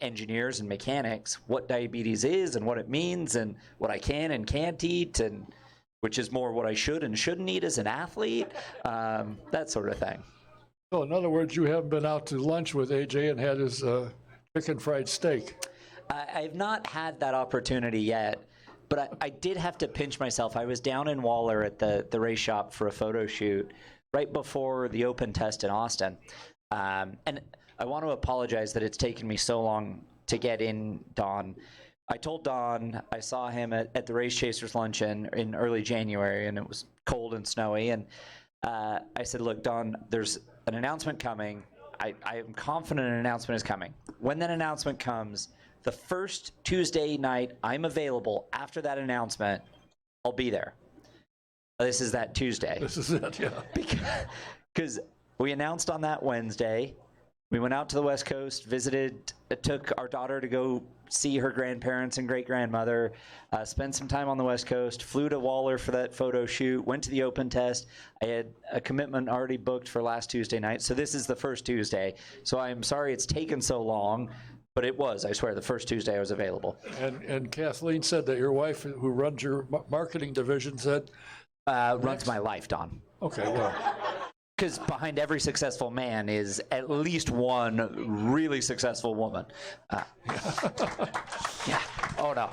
engineers and mechanics what diabetes is and what it means and what I can and can't eat, and which is more what I should and shouldn't eat as an athlete, that sort of thing. So in other words, you haven't been out to lunch with AJ and had his chicken fried steak. I've not had that opportunity yet, but I did have to pinch myself. I was down in Waller at the race shop for a photo shoot right before the open test in Austin. And I want to apologize that it's taken me so long to get in, Don. I told Don I saw him at the Race Chasers Luncheon in early January, and it was cold and snowy. And I said, look, Don, there's an announcement coming. I am confident an announcement is coming. When that announcement comes, the first Tuesday night I'm available after that announcement, I'll be there. This is that Tuesday. This is it, yeah. Because we announced on that Wednesday. We went out to the West Coast, visited, took our daughter to go see her grandparents and great-grandmother, spent some time on the West Coast, flew to Waller for that photo shoot, went to the open test. I had a commitment already booked for last Tuesday night, so this is the first Tuesday. So I'm sorry it's taken so long, but it was, I swear, the first Tuesday I was available. And Kathleen said that your wife, who runs your marketing division, said... runs my life, Don. Okay, well... Because behind every successful man is at least one really successful woman. Yeah. Oh, no.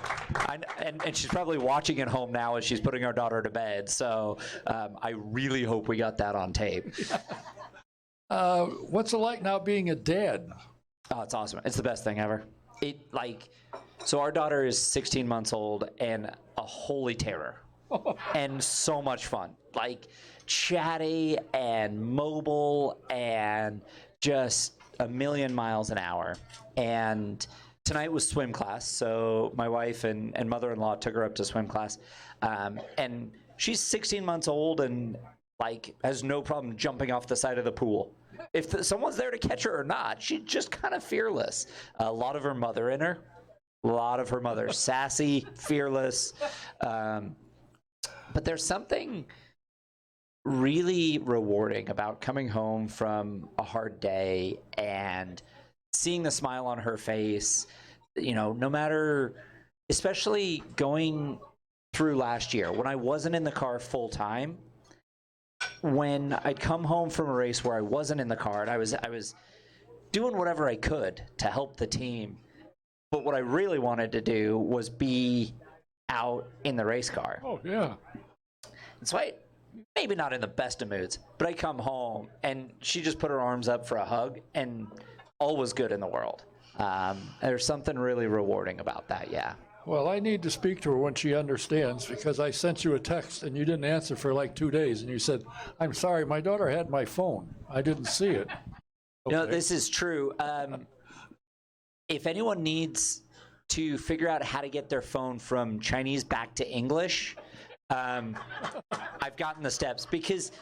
And she's probably watching at home now as she's putting our daughter to bed. So I really hope we got that on tape. What's it like now being a dad? Oh, it's awesome. It's the best thing ever. So our daughter is 16 months old and a holy terror. And so much fun. Chatty and mobile and just a million miles an hour. And tonight was swim class, so my wife and mother-in-law took her up to swim class. And she's 16 months old and has no problem jumping off the side of the pool. If someone's there to catch her or not, she's just kind of fearless. A lot of her mother in her. A lot of her mother. Sassy, fearless. But there's something really rewarding about coming home from a hard day and seeing the smile on her face, no matter, especially going through last year when I wasn't in the car full time, when I'd come home from a race where I wasn't in the car and I was doing whatever I could to help the team. But what I really wanted to do was be out in the race car. Oh, yeah. And so maybe not in the best of moods, but I come home and she just put her arms up for a hug and all was good in the world. There's something really rewarding about that, yeah. Well, I need to speak to her when she understands, because I sent you a text and you didn't answer for 2 days, and you said, I'm sorry, my daughter had my phone. I didn't see it. Okay. No, this is true. If anyone needs to figure out how to get their phone from Chinese back to English, I've gotten the steps, because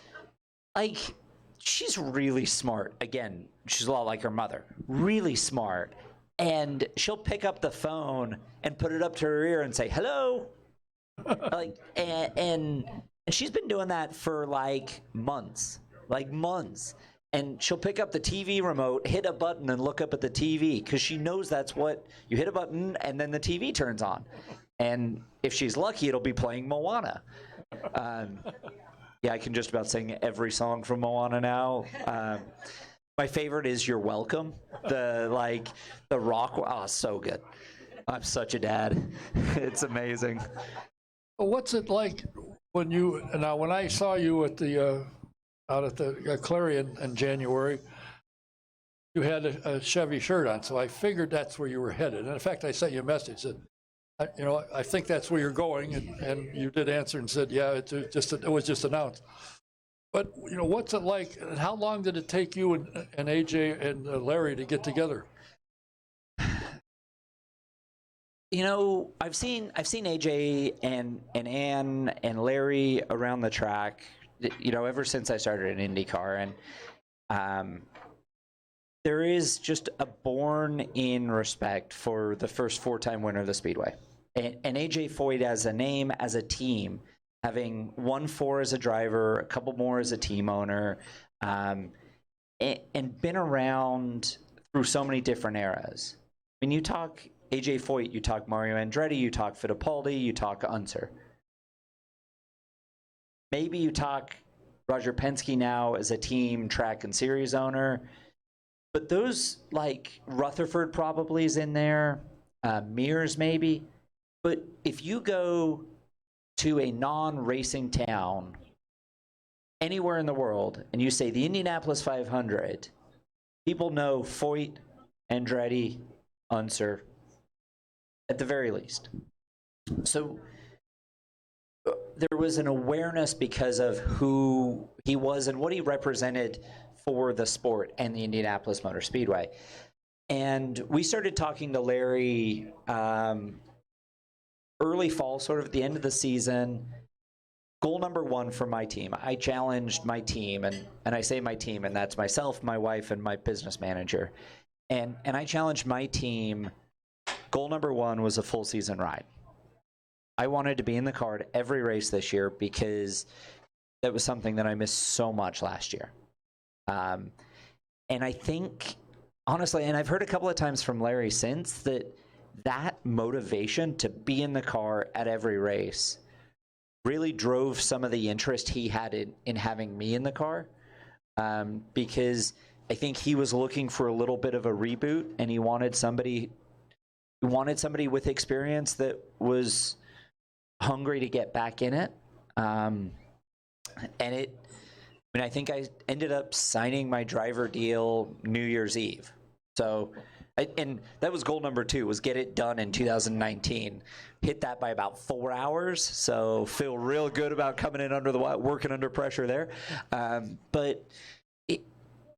she's really smart. Again, she's a lot like her mother, really smart. and she'll pick up the phone and put it up to her ear and say, hello. Like, and she's been doing that for like months. And she'll pick up the TV remote, hit a button, and look up at the TV because she knows that's what you hit a button and then the TV turns on. And if she's lucky, it'll be playing Moana. Yeah, I can just about sing every song from Moana now. My favorite is "You're Welcome." The rock. Oh, so good. I'm such a dad. It's amazing. What's it like when I saw you at the out at the Clarion in January, you had a Chevy shirt on, so I figured that's where you were headed. And in fact, I sent you a message that, I think that's where you're going, and you did answer and said, yeah, it was just announced. But what's it like, and how long did it take you and AJ and Larry to get together? I've seen AJ and Ann and Larry around the track, ever since I started in IndyCar, and there is just a born-in respect for the first four-time winner of the Speedway, and AJ Foyt as a name, as a team, having won 4 as a driver, a couple more as a team owner, and been around through so many different eras. When you talk AJ Foyt, you talk Mario Andretti, you talk Fittipaldi, you talk Unser. Maybe you talk Roger Penske now as a team, track, and series owner. But those, like Rutherford probably is in there, Mears maybe. But if you go to a non-racing town anywhere in the world and you say the Indianapolis 500, people know Foyt, Andretti, Unser, at the very least. So there was an awareness because of who he was and what he represented for the sport and the Indianapolis Motor Speedway. And we started talking to Larry early fall, sort of at the end of the season. Goal number 1 for my team. I challenged my team, and I say my team, and that's myself, my wife, and my business manager. And I challenged my team. Goal number 1 was a full season ride. I wanted to be in the car at every race this year because that was something that I missed so much last year. And I think, honestly, and I've heard a couple of times from Larry since, that motivation to be in the car at every race really drove some of the interest he had in having me in the car, because I think he was looking for a little bit of a reboot, and he wanted somebody with experience that was hungry to get back in it. I think I ended up signing my driver deal New Year's Eve. So, and that was goal number 2, was get it done in 2019. Hit that by about 4 hours. So feel real good about coming in working under pressure there. But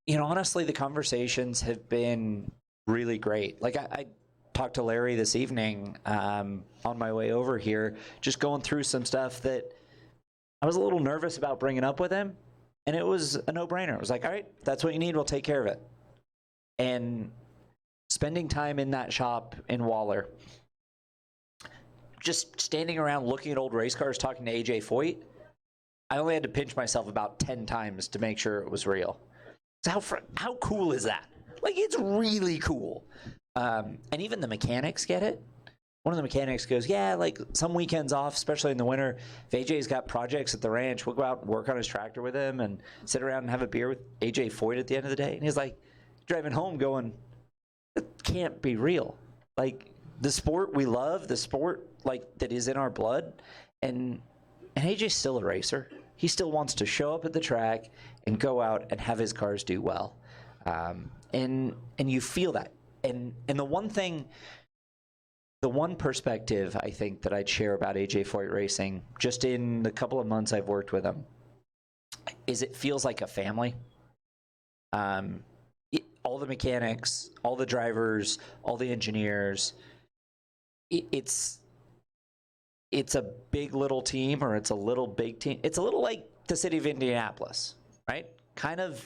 honestly, the conversations have been really great. Like I talked to Larry this evening on my way over here, just going through some stuff that I was a little nervous about bringing up with him, and it was a no-brainer. It was like, all right, that's what you need, we'll take care of it. And spending time in that shop in Waller, just standing around looking at old race cars, talking to AJ Foyt, I only had to pinch myself about 10 times to make sure it was real. So how cool is that? Like, it's really cool. And even the mechanics get it. One of the mechanics goes, yeah, like some weekends off, especially in the winter, if AJ's got projects at the ranch, we'll go out and work on his tractor with him and sit around and have a beer with AJ Foyt at the end of the day. And he's like driving home going, it can't be real. Like, the sport we love, the sport like that is in our blood, and AJ's still a racer. He still wants to show up at the track and go out and have his cars do well. And you feel that. And the one perspective I think that I'd share about AJ Foyt Racing, just in the couple of months I've worked with him, is it feels like a family. All the mechanics, all the drivers, all the engineers, it's a big little team, or it's a little big team. It's a little like the city of Indianapolis, right? Kind of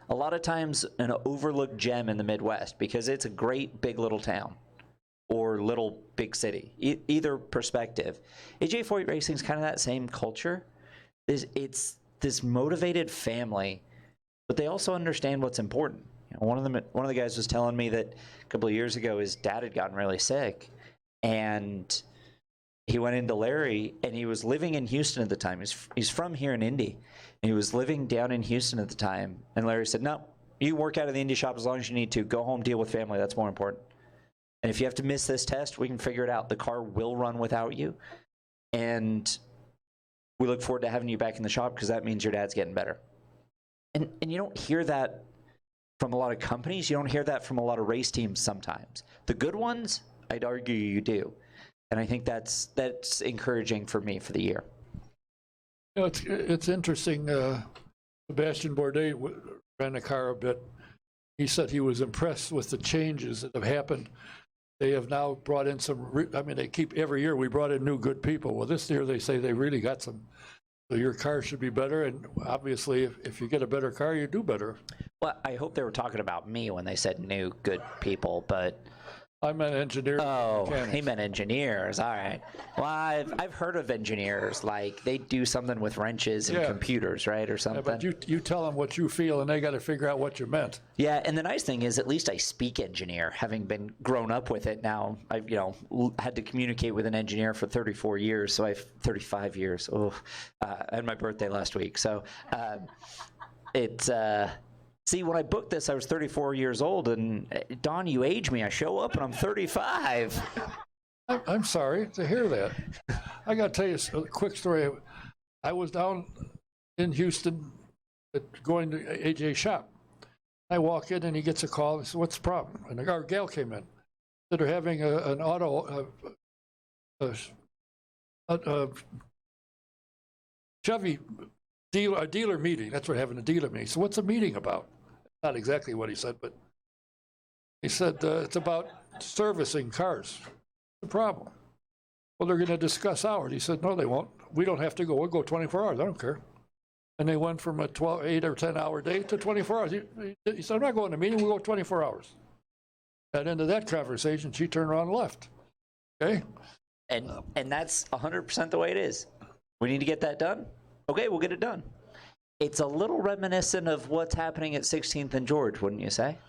a lot of times an overlooked gem in the Midwest because it's a great big little town or little big city, either perspective. AJ Foyt Racing is kind of that same culture. It's this motivated family, but they also understand what's important. You know, one of the guys was telling me that a couple of years ago his dad had gotten really sick, and he went into Larry, and he was living in Houston at the time. He's from here in Indy, and he was living down in Houston at the time. And Larry said, "No, you work out of the Indy shop as long as you need to. Go home, deal with family. That's more important. And if you have to miss this test, we can figure it out. The car will run without you. And we look forward to having you back in the shop because that means your dad's getting better." And you don't hear that from a lot of companies. You don't hear that from a lot of race teams sometimes. The good ones, I'd argue you do. And I think that's encouraging for me for the year. You know, it's interesting. Sebastian Bourdais ran the car a bit. He said he was impressed with the changes that have happened. They have now brought in some, I mean, they keep, every year we brought in new good people. Well, this year they say they really got some. So your car should be better, and obviously if you get a better car, you do better. Well, I hope they were talking about me when they said new good people, but... I meant engineers. Oh, he meant engineers. All right. Well, I've heard of engineers. Like, they do something with wrenches and computers, right, or something. Yeah, but you tell them what you feel, and they got to figure out what you meant. Yeah, and the nice thing is, at least I speak engineer, having been grown up with it. Now I've had to communicate with an engineer for 34 years, so I've 35 years. Oh, I had my birthday last week, so it's. See, when I booked this, I was 34 years old, and Don, you age me. I show up, and I'm 35. I'm sorry to hear that. I got to tell you a quick story. I was down in Houston going to AJ's shop. I walk in, and he gets a call. He says, "What's the problem?" And our gal came in. Said they're having an auto Chevy dealer meeting. That's what having a dealer meeting. So what's the meeting about? Not exactly what he said, but he said it's about servicing cars. The problem. Well, they're going to discuss hours. He said, "No, they won't. We don't have to go. We'll go 24 hours. I don't care." And they went from a 8 or 10 hour day to 24 hours. He said, "I'm not going to a meeting. We'll go 24 hours." And into that conversation, she turned around and left. Okay. And that's 100% the way it is. We need to get that done. Okay, we'll get it done. It's a little reminiscent of what's happening at 16th and George, wouldn't you say?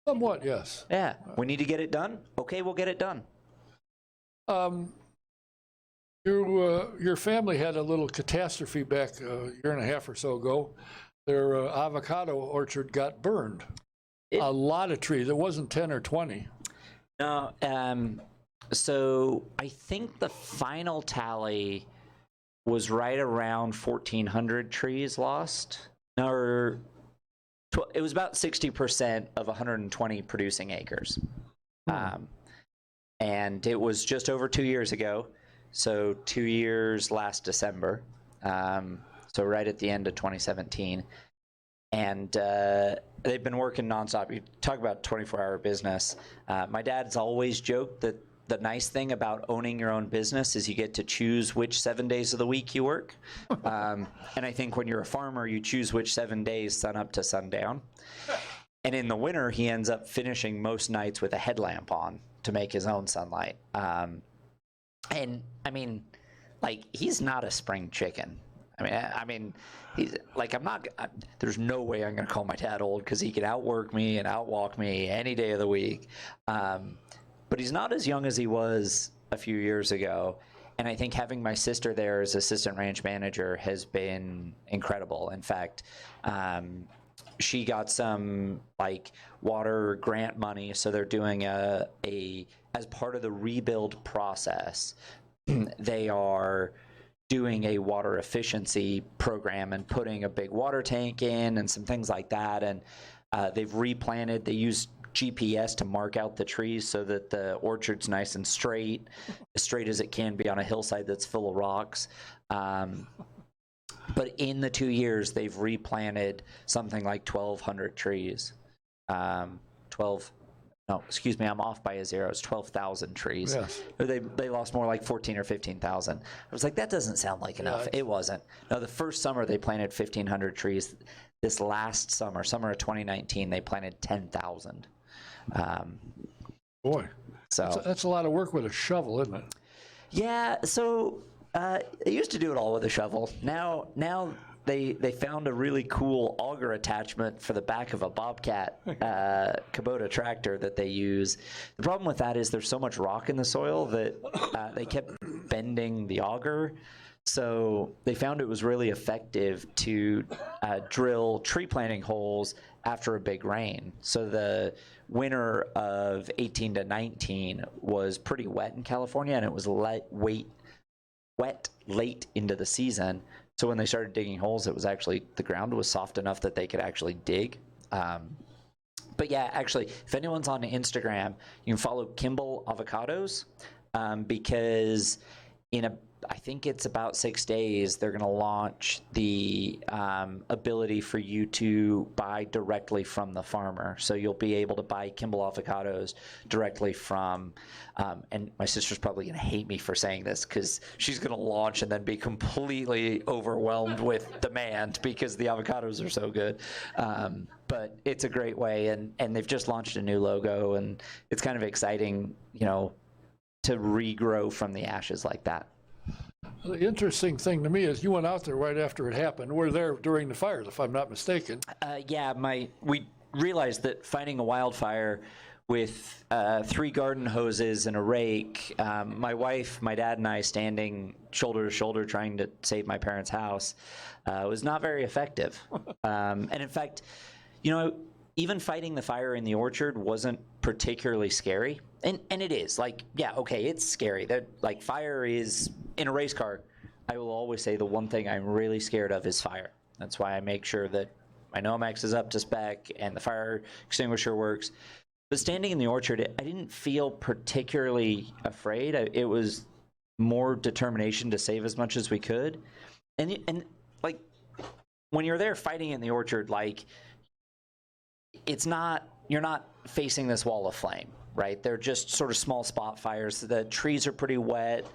Somewhat, yes. Yeah, we need to get it done. Okay, we'll get it done. Your family had a little catastrophe back a year and a half or so ago. Their avocado orchard got burned. A lot of trees. It wasn't 10 or 20. No, so I think the final tally was right around 1,400 trees lost. Or it was about 60% of 120 producing acres. And it was just over 2 years ago. So 2 years last December. So right at the end of 2017. And they've been working nonstop. You talk about 24-hour business. My dad's always joked that the nice thing about owning your own business is you get to choose which 7 days of the week you work. And I think when you're a farmer, you choose which 7 days, sun up to sundown. And in the winter, he ends up finishing most nights with a headlamp on to make his own sunlight. And I mean, like, he's not a spring chicken. I mean, he's like, there's no way I'm going to call my dad old because he can outwork me and outwalk me any day of the week. But he's not as young as he was a few years ago. And I think having my sister there as assistant ranch manager has been incredible. In fact, she got some like water grant money. So they're doing as part of the rebuild process, they are doing a water efficiency program and putting a big water tank in and some things like that. And they've replanted. They use GPS to mark out the trees so that the orchard's nice and straight, as straight as it can be on a hillside that's full of rocks. But in the 2 years, they've replanted something like 1,200 trees. Excuse me, I'm off by a zero. It's 12,000 trees. Yes. They lost more like 14 or 15,000. I was like, that doesn't sound like enough. It wasn't. No, the first summer they planted 1,500 trees. this last summer of 2019, they planted 10,000. Boy, So that's a lot of work with a shovel, isn't it? yeah, so they used to do it all with a shovel. Now they found a really cool auger attachment for the back of a Bobcat Kubota tractor that they use. The problem with that is there's so much rock in the soil that they kept bending the auger. So they found it was really effective to drill tree planting holes after a big rain. So the winter of 18 to 19 was pretty wet in California, and it was wet late into the season. So when they started digging holes, it was actually, the ground was soft enough that they could actually dig. But yeah, actually, if anyone's on Instagram, you can follow Kimball Avocados, because I think it's about 6 days, they're going to launch the ability for you to buy directly from the farmer. So you'll be able to buy Kimball avocados directly from, and my sister's probably going to hate me for saying this because she's going to launch and then be completely overwhelmed with demand because the avocados are so good. But it's a great way, and they've just launched a new logo, and it's kind of exciting, to regrow from the ashes like that. The interesting thing to me is you went out there right after it happened. We're there during the fires, if I'm not mistaken. Yeah, we realized that fighting a wildfire with 3 garden hoses and a rake, my wife, my dad, and I standing shoulder to shoulder trying to save my parents' house, was not very effective. And in fact, even fighting the fire in the orchard wasn't particularly scary. And it is, it's scary. That fire is, in a race car, I will always say the one thing I'm really scared of is fire. That's why I make sure that my Nomex is up to spec and the fire extinguisher works. But standing in the orchard, I didn't feel particularly afraid. It was more determination to save as much as we could. And when you're there fighting in the orchard, you're not facing this wall of flame, right? They're just sort of small spot fires. The trees are pretty wet.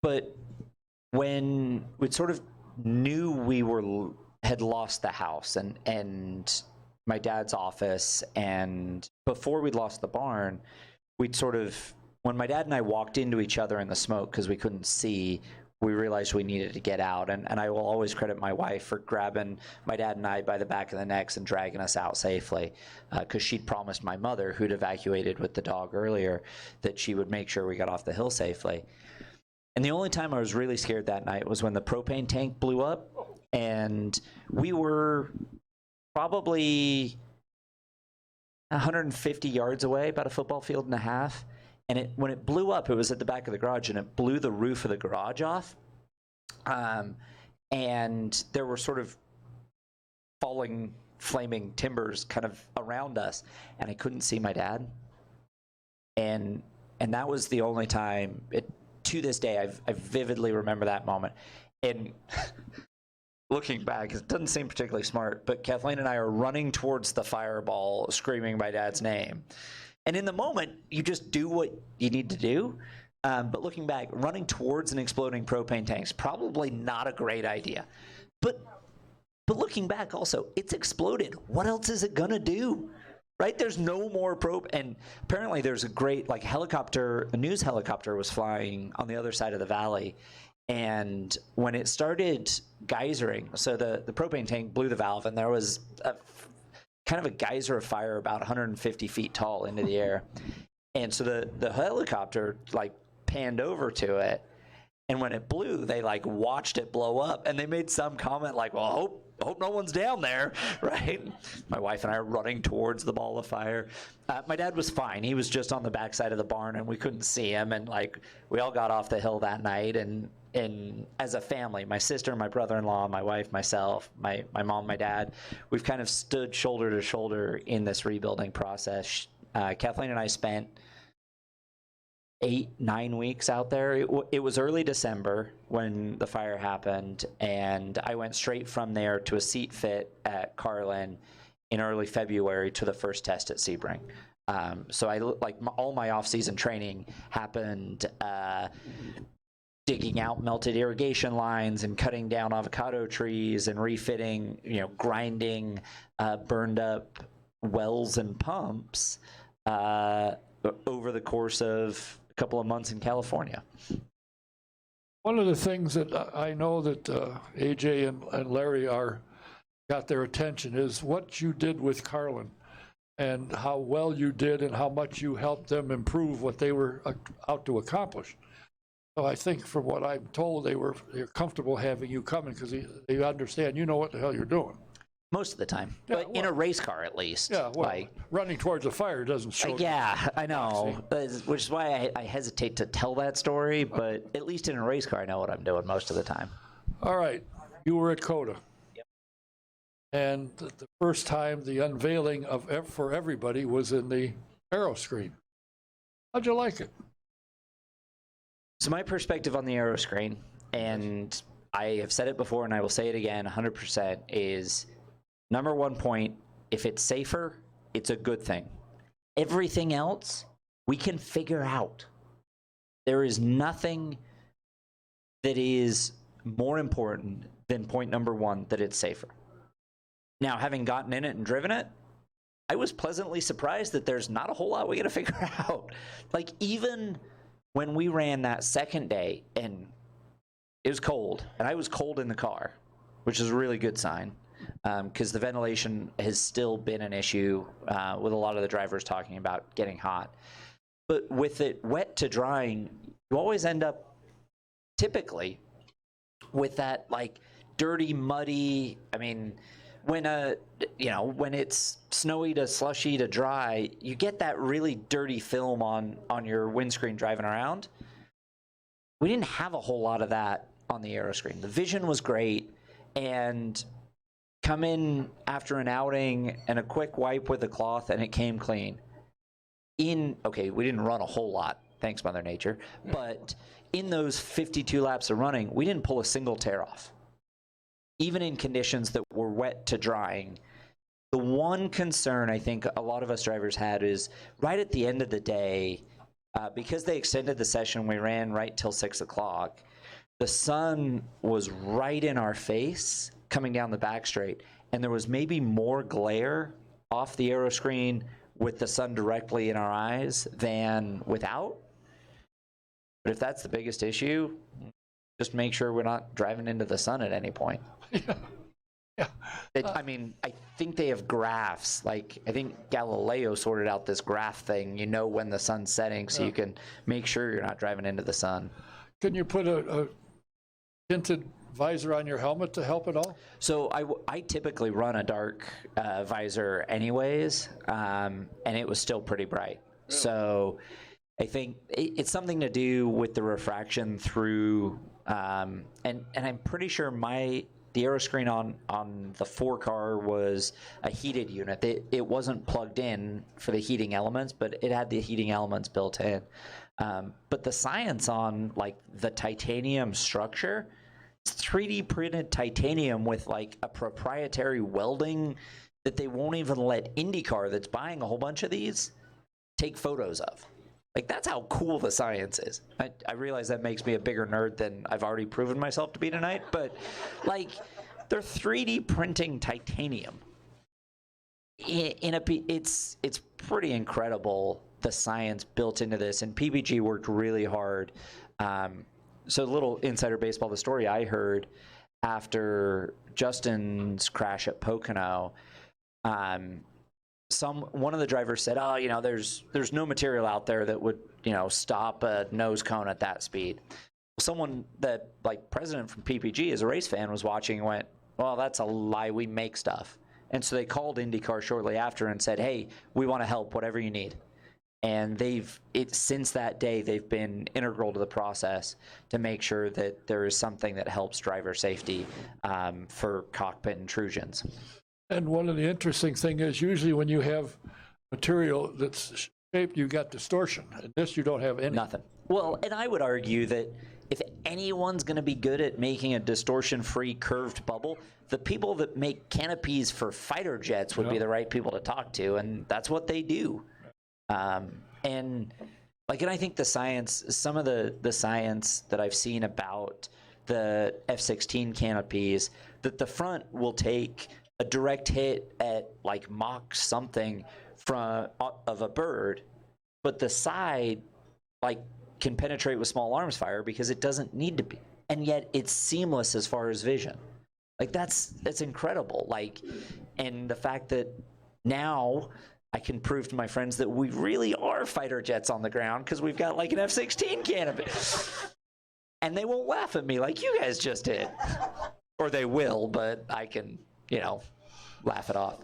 But when we sort of knew we had lost the house and my dad's office, and before we'd lost the barn, when my dad and I walked into each other in the smoke because we couldn't see, we realized we needed to get out. And I will always credit my wife for grabbing my dad and I by the back of the necks and dragging us out safely, because she'd promised my mother, who'd evacuated with the dog earlier, that she would make sure we got off the hill safely. And the only time I was really scared that night was when the propane tank blew up, and we were probably 150 yards away, about a football field and a half. And when it blew up, it was at the back of the garage, and it blew the roof of the garage off. And there were sort of falling, flaming timbers kind of around us, and I couldn't see my dad. And that was the only time, to this day, I vividly remember that moment. And looking back, it doesn't seem particularly smart, but Kathleen and I are running towards the fireball, screaming my dad's name. And in the moment, you just do what you need to do. But looking back, running towards an exploding propane tank is probably not a great idea. But looking back also, it's exploded. What else is it going to do? Right? There's no more and apparently there's a great helicopter, a news helicopter was flying on the other side of the valley. And when it started geysering, so the propane tank blew the valve, and there was kind of a geyser of fire about 150 feet tall into the air. And so the helicopter panned over to it, and when it blew, they watched it blow up, and they made some comment well, hope no one's down there, right? My wife and I are running towards the ball of fire. My dad was fine. He was just on the backside of the barn, and we couldn't see him, and we all got off the hill that night, and as a family, my sister, my brother-in-law, my wife, myself, my mom, my dad, we've kind of stood shoulder to shoulder in this rebuilding process. Kathleen and I spent 8-9 weeks out there. It was early December when the fire happened, and I went straight from there to a seat fit at Carlin in early February to the first test at Sebring. So all my off-season training happened digging out melted irrigation lines and cutting down avocado trees and refitting, grinding burned up wells and pumps over the course of a couple of months in California. One of the things that I know that AJ and Larry got their attention is what you did with Carlin and how well you did and how much you helped them improve what they were out to accomplish. So I think from what I'm told, they're comfortable having you coming because they understand you know what the hell you're doing. Most of the time, Yeah, but in a race car at least. Yeah, well, running towards a fire doesn't show. Yeah, I know, which is why I hesitate to tell that story, but at least in a race car, I know what I'm doing most of the time. All right, you were at COTA. Yep. And the first time the unveiling for everybody was in the aeroscreen. How'd you like it? So my perspective on the aeroscreen, and I have said it before and I will say it again 100%, is number one point, if it's safer, it's a good thing. Everything else, we can figure out. There is nothing that is more important than point number one, that it's safer. Now, having gotten in it and driven it, I was pleasantly surprised that there's not a whole lot we got to figure out. Like, even when we ran that second day, and it was cold, and I was cold in the car, which is a really good sign, because the ventilation has still been an issue with a lot of the drivers talking about getting hot. But with it wet to drying, you always end up, typically, with that, like, dirty, muddy, I mean, when it's snowy to slushy to dry, you get that really dirty film on your windscreen driving around. We didn't have a whole lot of that on the aeroscreen. The vision was great, and come in after an outing and a quick wipe with a cloth and it came clean. Okay, we didn't run a whole lot, thanks Mother Nature, but in those 52 laps of running, we didn't pull a single tear off. Even in conditions that were wet to drying. The one concern I think a lot of us drivers had is right at the end of the day, because they extended the session, we ran right till 6 o'clock. The sun was right in our face coming down the back straight, and there was maybe more glare off the aeroscreen with the sun directly in our eyes than without. But if that's the biggest issue, just make sure we're not driving into the sun at any point. Yeah. I mean, I think they have graphs. Like, I think Galileo sorted out this graph thing, when the sun's setting, so you can make sure you're not driving into the sun. Can you put a tinted visor on your helmet to help at all? So I typically run a dark visor anyways, and it was still pretty bright. Really? So I think it's something to do with the refraction through, and I'm pretty sure the aeroscreen on the 4-car was a heated unit. It wasn't plugged in for the heating elements, but it had the heating elements built in. But the science on, like, the titanium structure, it's 3D printed titanium with, like, a proprietary welding that they won't even let IndyCar, that's buying a whole bunch of these, take photos of. Like, that's how cool the science is. I realize that makes me a bigger nerd than I've already proven myself to be tonight, but, like, they're 3D printing titanium. It's pretty incredible, the science built into this, and PPG worked really hard. So a little insider baseball, the story I heard after Justin's crash at Pocono, one of the drivers said, there's no material out there that would, stop a nose cone at that speed. Someone that, like, president from PPG as a race fan was watching and went, well, that's a lie, we make stuff. And so they called IndyCar shortly after and said, hey, we want to help, whatever you need. And since that day, they've been integral to the process to make sure that there is something that helps driver safety for cockpit intrusions. And one of the interesting things is usually when you have material that's shaped, you got distortion. In this, you don't have any. Nothing. Well, and I would argue that if anyone's going to be good at making a distortion-free curved bubble, the people that make canopies for fighter jets would be the right people to talk to, and that's what they do. And Like, and I think the science, some of the science that I've seen about the F-16 canopies, that the front will take a direct hit at like Mach something from of a bird, but the side like can penetrate with small arms fire because it doesn't need to be, and yet it's seamless as far as vision. Like that's incredible. Like, and the fact that now I can prove to my friends that we really are fighter jets on the ground because we've got like an F-16 canopy. And they won't laugh at me like you guys just did. Or they will, but I can, laugh it off.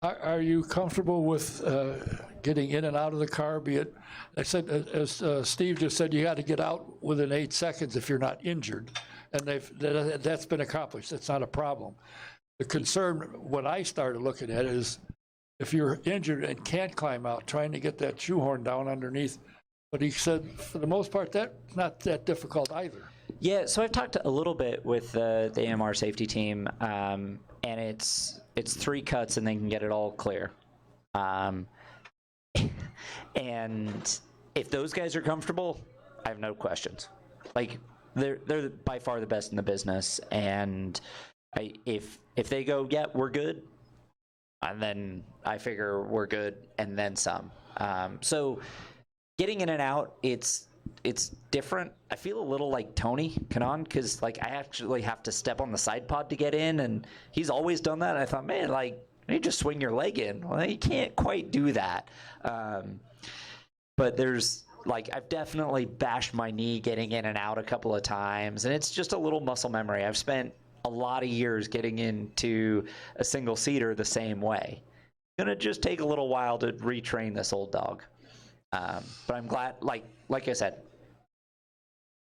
Are you comfortable with getting in and out of the car? Be it, I said, as Steve just said, you got to get out within 8 seconds if you're not injured. And that's been accomplished. That's not a problem. The concern when I started looking at it is if you're injured and can't climb out, trying to get that shoehorn down underneath. But he said, for the most part, that's not that difficult either. Yeah, so I've talked a little bit with the AMR safety team, and it's 3 cuts and they can get it all clear. And if those guys are comfortable, I have no questions. Like, they're by far the best in the business, and if they go, yeah, we're good, and then I figure we're good, and then some. So getting in and out, it's different. I feel a little like Tony Kanaan because like I actually have to step on the side pod to get in, and he's always done that. I thought, man, like you just swing your leg in. Well, you can't quite do that. But there's like I've definitely bashed my knee getting in and out a couple of times, and it's just a little muscle memory. I've spent a lot of years getting into a single seater the same way. Gonna just take a little while to retrain this old dog. But I'm glad, like I said,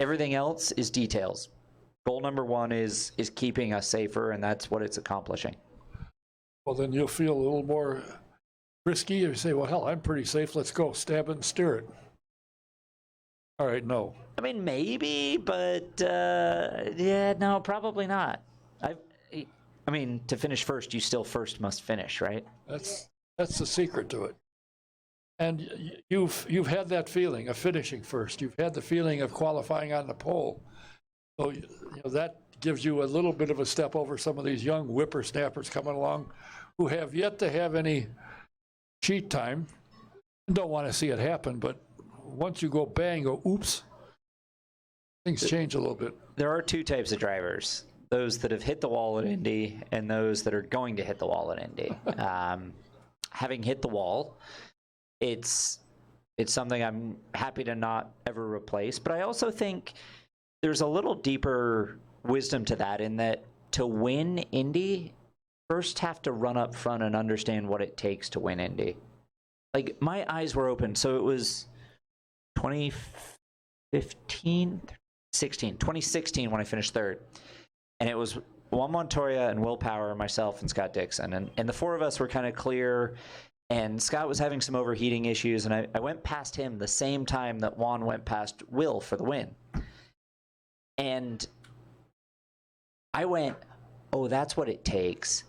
everything else is details. Goal number 1 is keeping us safer, and that's what it's accomplishing. Well, then you'll feel a little more risky. You say, well, hell, I'm pretty safe. Let's go. Stab it and steer it. All right, no. I mean, maybe, but yeah, no, probably not. I mean, to finish first, you still first must finish, right? That's the secret to it. And you've had that feeling of finishing first. You've had the feeling of qualifying on the pole. So that gives you a little bit of a step over some of these young whippersnappers coming along who have yet to have any cheat time. Don't want to see it happen, but once you go bang, go oops, things change a little bit. There are 2 types of drivers. Those that have hit the wall at Indy and those that are going to hit the wall at Indy. Having hit the wall, it's something I'm happy to not ever replace. But I also think there's a little deeper wisdom to that, in that to win Indy, first have to run up front and understand what it takes to win Indy. Like, my eyes were open. So it was 2016 when I finished 3rd. And it was Juan Montoya and Will Power, myself, and Scott Dixon. And the 4 of us were kind of clear. And Scott was having some overheating issues, and I went past him the same time that Juan went past Will for the win. And I went, oh, that's what it takes.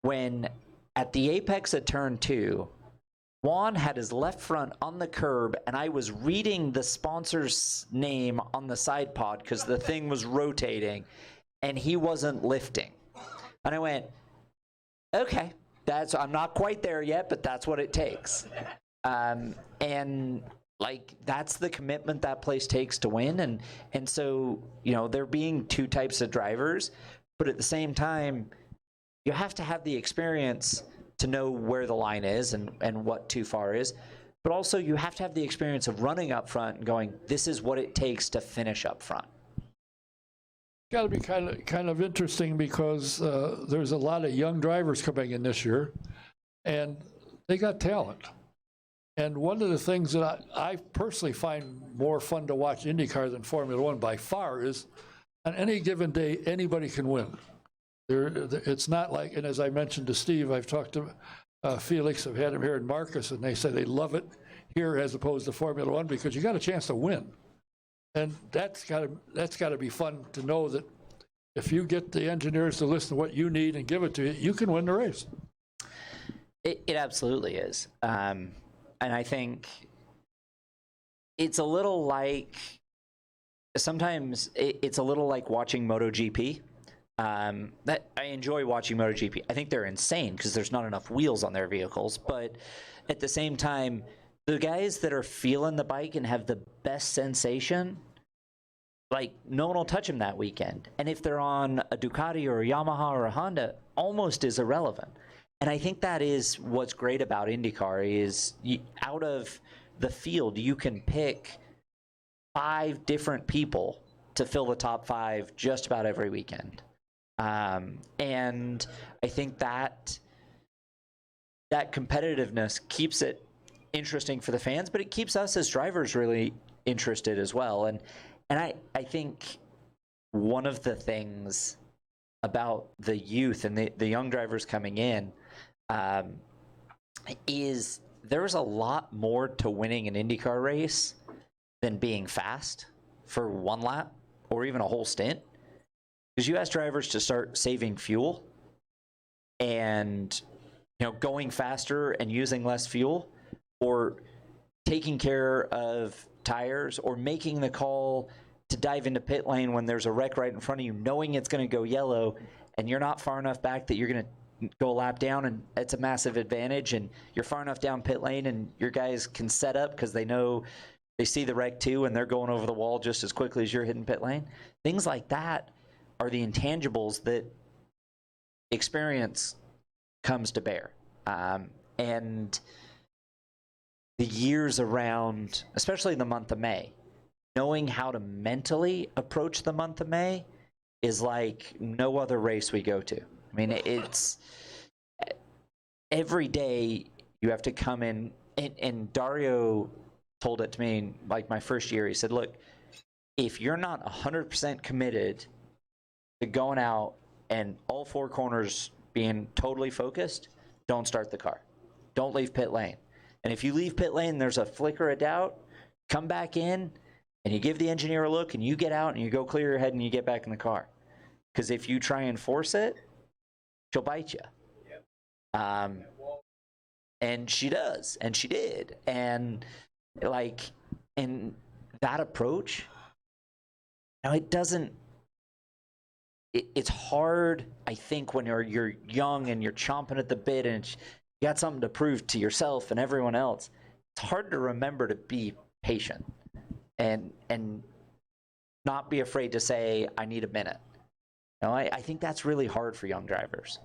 When at the apex of turn 2, Juan had his left front on the curb, and I was reading the sponsor's name on the side pod because the thing was rotating, and he wasn't lifting. And I went, okay. I'm not quite there yet, but that's what it takes. And like, that's the commitment that place takes to win. And so, there being 2 types of drivers, but at the same time, you have to have the experience to know where the line is and what too far is. But also you have to have the experience of running up front and going, this is what it takes to finish up front. Got to be kind of interesting because there's a lot of young drivers coming in this year, and they got talent. And one of the things that I personally find more fun to watch IndyCar than Formula One by far is, on any given day, anybody can win. It's not like, and as I mentioned to Steve, I've talked to Felix, I've had him here, and Marcus, and they say they love it here as opposed to Formula One because you got a chance to win. And that's got to be fun to know that if you get the engineers to listen to what you need and give it to you, you can win the race. It absolutely is. And I think it's a little like, sometimes it's a little like watching MotoGP. That I enjoy watching MotoGP. I think they're insane because there's not enough wheels on their vehicles. But at the same time, the guys that are feeling the bike and have the best sensation, like, no one will touch them that weekend. And if they're on a Ducati or a Yamaha or a Honda, almost is irrelevant. And I think that is what's great about IndyCar is out of the field, you can pick 5 different people to fill the top 5 just about every weekend. And I think that competitiveness keeps it interesting for the fans, but it keeps us as drivers really interested as well. And I think one of the things about the youth and the young drivers coming in is there's a lot more to winning an IndyCar race than being fast for one lap or even a whole stint. Because you ask drivers to start saving fuel and, you know, going faster and using less fuel, or taking care of tires, or making the call to dive into pit lane when there's a wreck right in front of you, knowing it's going to go yellow and you're not far enough back that you're going to go a lap down, and it's a massive advantage, and you're far enough down pit lane and your guys can set up because they know they see the wreck too and they're going over the wall just as quickly as you're hitting pit lane. Things like that are the intangibles that experience comes to bear. And the years around, especially the month of May, knowing how to mentally approach the month of May is like no other race we go to. I mean, it's every day you have to come in, and Dario told it to me like my first year. He said, look, if you're not 100% committed to going out and all 4 corners being totally focused, don't start the car. Don't leave pit lane. And if you leave pit lane, there's a flicker of doubt, come back in and you give the engineer a look and you get out and you go clear your head and you get back in the car. Because if you try and force it, she'll bite you. And she does, and she did. And like, in that approach, now it doesn't, it's hard, I think, when you're young and you're chomping at the bit and you got something to prove to yourself and everyone else. It's hard to remember to be patient and not be afraid to say, I need a minute. You know, I think that's really hard for young drivers.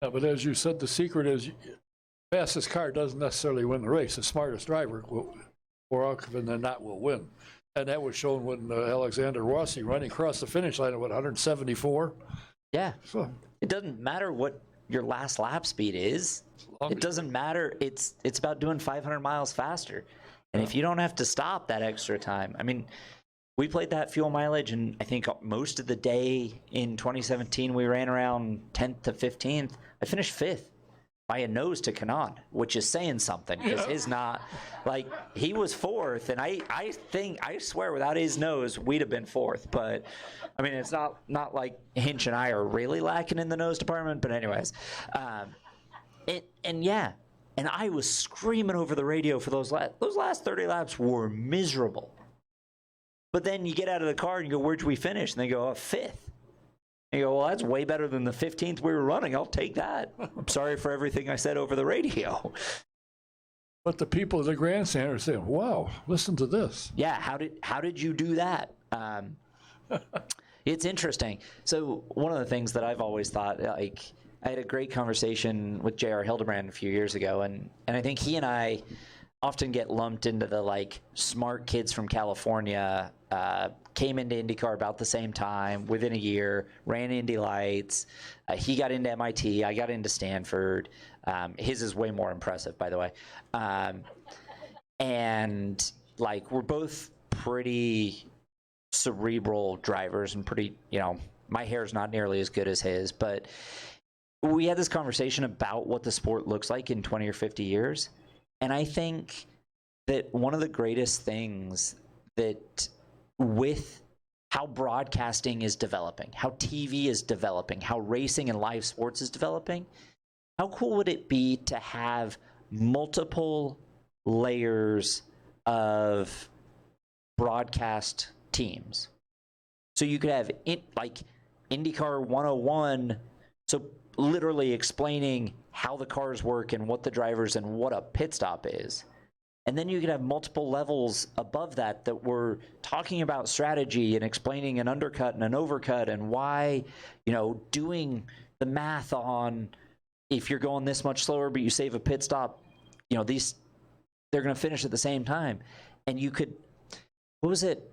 Yeah, but as you said, the secret is fastest car doesn't necessarily win the race. The smartest driver will, more often than not, will win. And that was shown when Alexander Rossi running across the finish line at, what, 174? Yeah. So, it doesn't matter what your last lap speed is. It doesn't matter. It's about doing 500 miles faster. And if you don't have to stop that extra time, I mean, we played that fuel mileage, and I think most of the day in 2017, we ran around 10th to 15th. I finished 5th by a nose to Kanaan, which is saying something, because his not, like, he was 4th, and I swear without his nose, we'd have been 4th. But I mean, it's not like Hinch and I are really lacking in the nose department, but anyways, and yeah, and I was screaming over the radio for those last 30 laps were miserable. But then you get out of the car and you go, where'd we finish? And they go, 5th. And you go, well, that's way better than the 15th we were running. I'll take that. I'm sorry for everything I said over the radio. but the people at the grandstand are saying, wow, listen to this. Yeah, how did you do that? It's interesting. So one of the things that I've always thought, like, I had a great conversation with J.R. Hildebrand a few years ago, and I think he and I often get lumped into the, like, smart kids from California, came into IndyCar about the same time, within a year, ran Indy Lights. He got into MIT, I got into Stanford. His is way more impressive, by the way. And, like, we're both pretty cerebral drivers and pretty, you know, my hair's not nearly as good as his, but we had this conversation about what the sport looks like in 20 or 50 years. And I think that one of the greatest things that, with how broadcasting is developing, how TV is developing, how racing and live sports is developing, how cool would it be to have multiple layers of broadcast teams. So you could have like IndyCar 101, so literally explaining how the cars work and what the drivers and what a pit stop is. And then you could have multiple levels above that that were talking about strategy and explaining an undercut and an overcut and why, doing the math on if you're going this much slower but you save a pit stop, they're going to finish at the same time. And you could, what was it?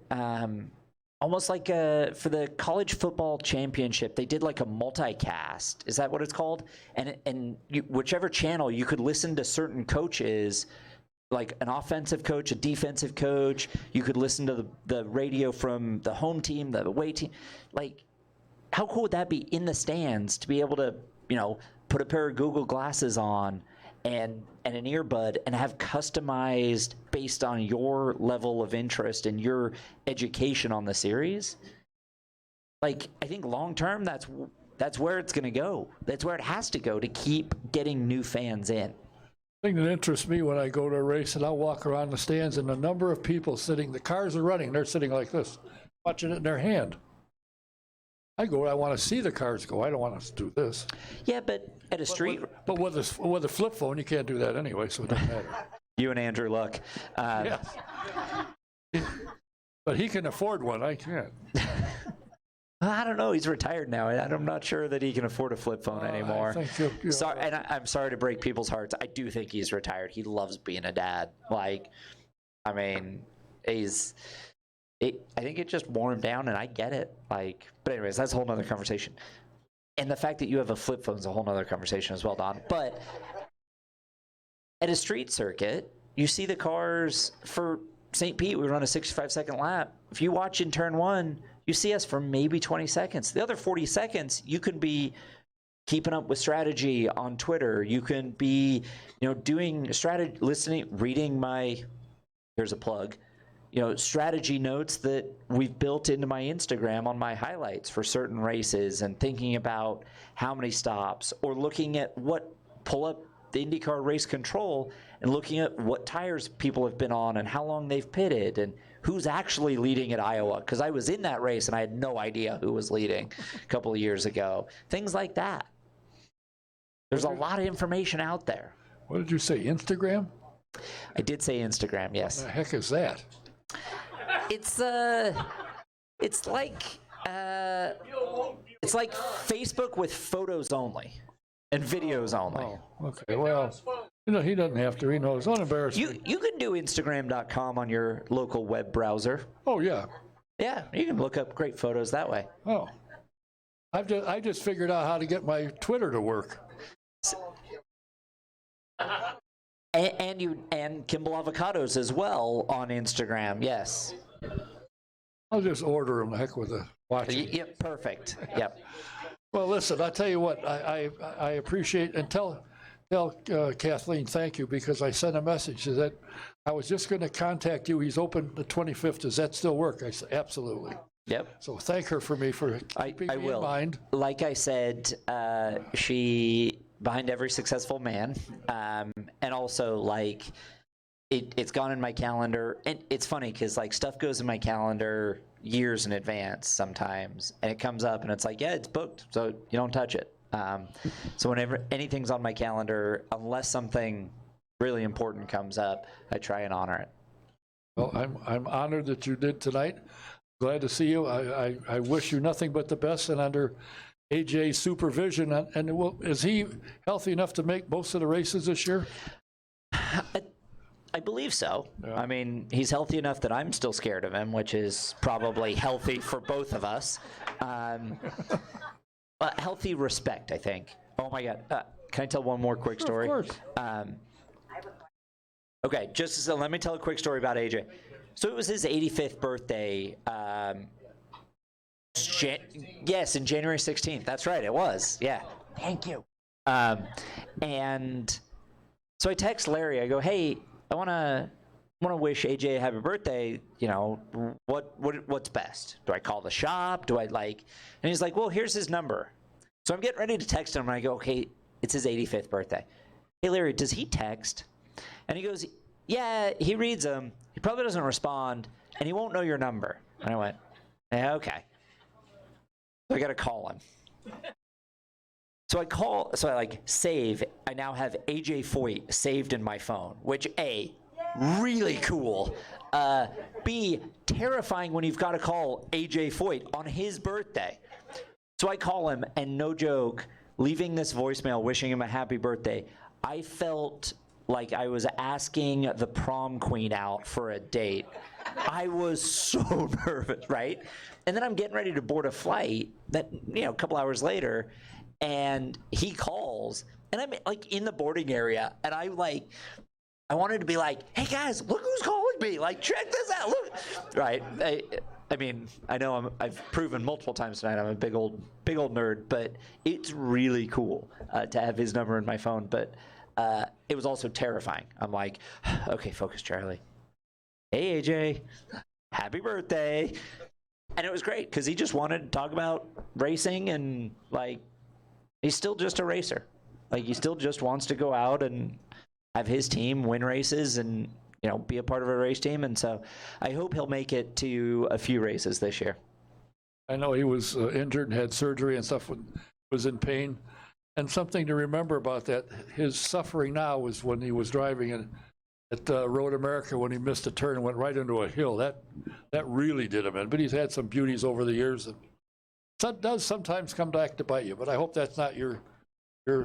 Almost like for the college football championship, they did like a multicast. Is that what it's called? And whichever channel, you could listen to certain coaches, like an offensive coach, a defensive coach. You could listen to the radio from the home team, the away team. Like, how cool would that be in the stands to be able to, put a pair of Google glasses on and an earbud and have customized based on your level of interest and your education on the series? Like, I think long term, that's where it's going to go. That's where it has to go to keep getting new fans in. The thing that interests me when I go to a race and I'll walk around the stands and the number of people sitting, the cars are running, they're sitting like this, watching it in their hand. I want to see the cars go. I don't want to do this. Yeah, but at a street... But with a flip phone, you can't do that anyway, so it doesn't matter. You and Andrew Luck. Yeah. But he can afford one. I can't. I don't know. He's retired now. I'm not sure that he can afford a flip phone anymore. Sorry, and I'm sorry to break people's hearts. I do think he's retired. He loves being a dad. I think it just wore him down, and I get it. But anyways, that's a whole nother conversation. And the fact that you have a flip phone is a whole nother conversation as well, Don. But at a street circuit, you see the cars for St. Pete. We run a 65-second lap. If you watch in turn one, you see us for maybe 20 seconds. The other 40 seconds, you could be keeping up with strategy on Twitter. You can be, doing strategy, listening, reading here's a plug, strategy notes that we've built into my Instagram on my highlights for certain races and thinking about how many stops, or looking at pull up the IndyCar race control and looking at what tires people have been on and how long they've pitted and who's actually leading at Iowa. Because I was in that race and I had no idea who was leading a couple of years ago. Things like that. There's a lot of information out there. What did you say, Instagram? I did say Instagram, yes. What the heck is that? It's like Facebook with photos only and videos only. Oh, okay. Well, he doesn't have to. He knows. Don't embarrass me. You can do Instagram.com on your local web browser. Oh yeah. Yeah, you can look up great photos that way. Oh, I just figured out how to get my Twitter to work. And Kimball avocados as well on Instagram. Yes. I'll just order them. Heck with the watching. Yep. Perfect. Yep. Well, listen. I tell you what. I appreciate, and tell Kathleen thank you, because I sent a message that I was just going to contact you. He's open the 25th. Does that still work? I said absolutely. Yep. So thank her for me for keeping me in mind. Like I said, she behind every successful man, and also it's gone in my calendar. And it's funny because stuff goes in my calendar years in advance sometimes, and it comes up and it's like, yeah, it's booked, so you don't touch it. So whenever anything's on my calendar, unless something really important comes up, I try and honor it. Well, I'm honored that you did tonight. Glad to see you. I wish you nothing but the best, and under AJ's supervision. And is he healthy enough to make most of the races this year? I believe so. Yeah. I mean, he's healthy enough that I'm still scared of him, which is probably healthy for both of us. Healthy respect, I think. Oh my God. Can I tell one more quick story? Sure, of course. Okay, let me tell a quick story about AJ. So it was his 85th birthday. Yes, in January 16th. That's right, it was. Yeah. Thank you. And so I text Larry. I go, hey, I want to wish AJ a happy birthday. What's best? Do I call the shop? And he's like, well, here's his number. So I'm getting ready to text him, and I go, okay, it's his 85th birthday. Hey, Larry, does he text? And he goes, yeah, he reads them. He probably doesn't respond, and he won't know your number. And I went, yeah, okay. So I got to call him. So I like save. I now have AJ Foyt saved in my phone, which A, really cool. B, terrifying when you've got to call AJ Foyt on his birthday. So I call him, and no joke, leaving this voicemail wishing him a happy birthday, I felt like I was asking the prom queen out for a date. I was so nervous, right? And then I'm getting ready to board a flight that, a couple hours later, and he calls, and I'm like in the boarding area, and I wanted to be like, hey guys, look who's calling me, like check this out, look, right? I mean, I know I've proven multiple times tonight I'm a big old nerd, but it's really cool to have his number in my phone, but it was also terrifying. I'm like, okay, focus, Charlie. Hey AJ, happy birthday. And it was great because he just wanted to talk about racing, and like, he's still just a racer. Like, he still just wants to go out and have his team win races and, be a part of a race team. And so I hope he'll make it to a few races this year. I know he was injured and had surgery and stuff, was in pain. And something to remember about that, his suffering now was when he was driving at Road America, when he missed a turn and went right into a hill. That really did him in. But he's had some beauties over the years. That does sometimes come back to bite you, but I hope that's not your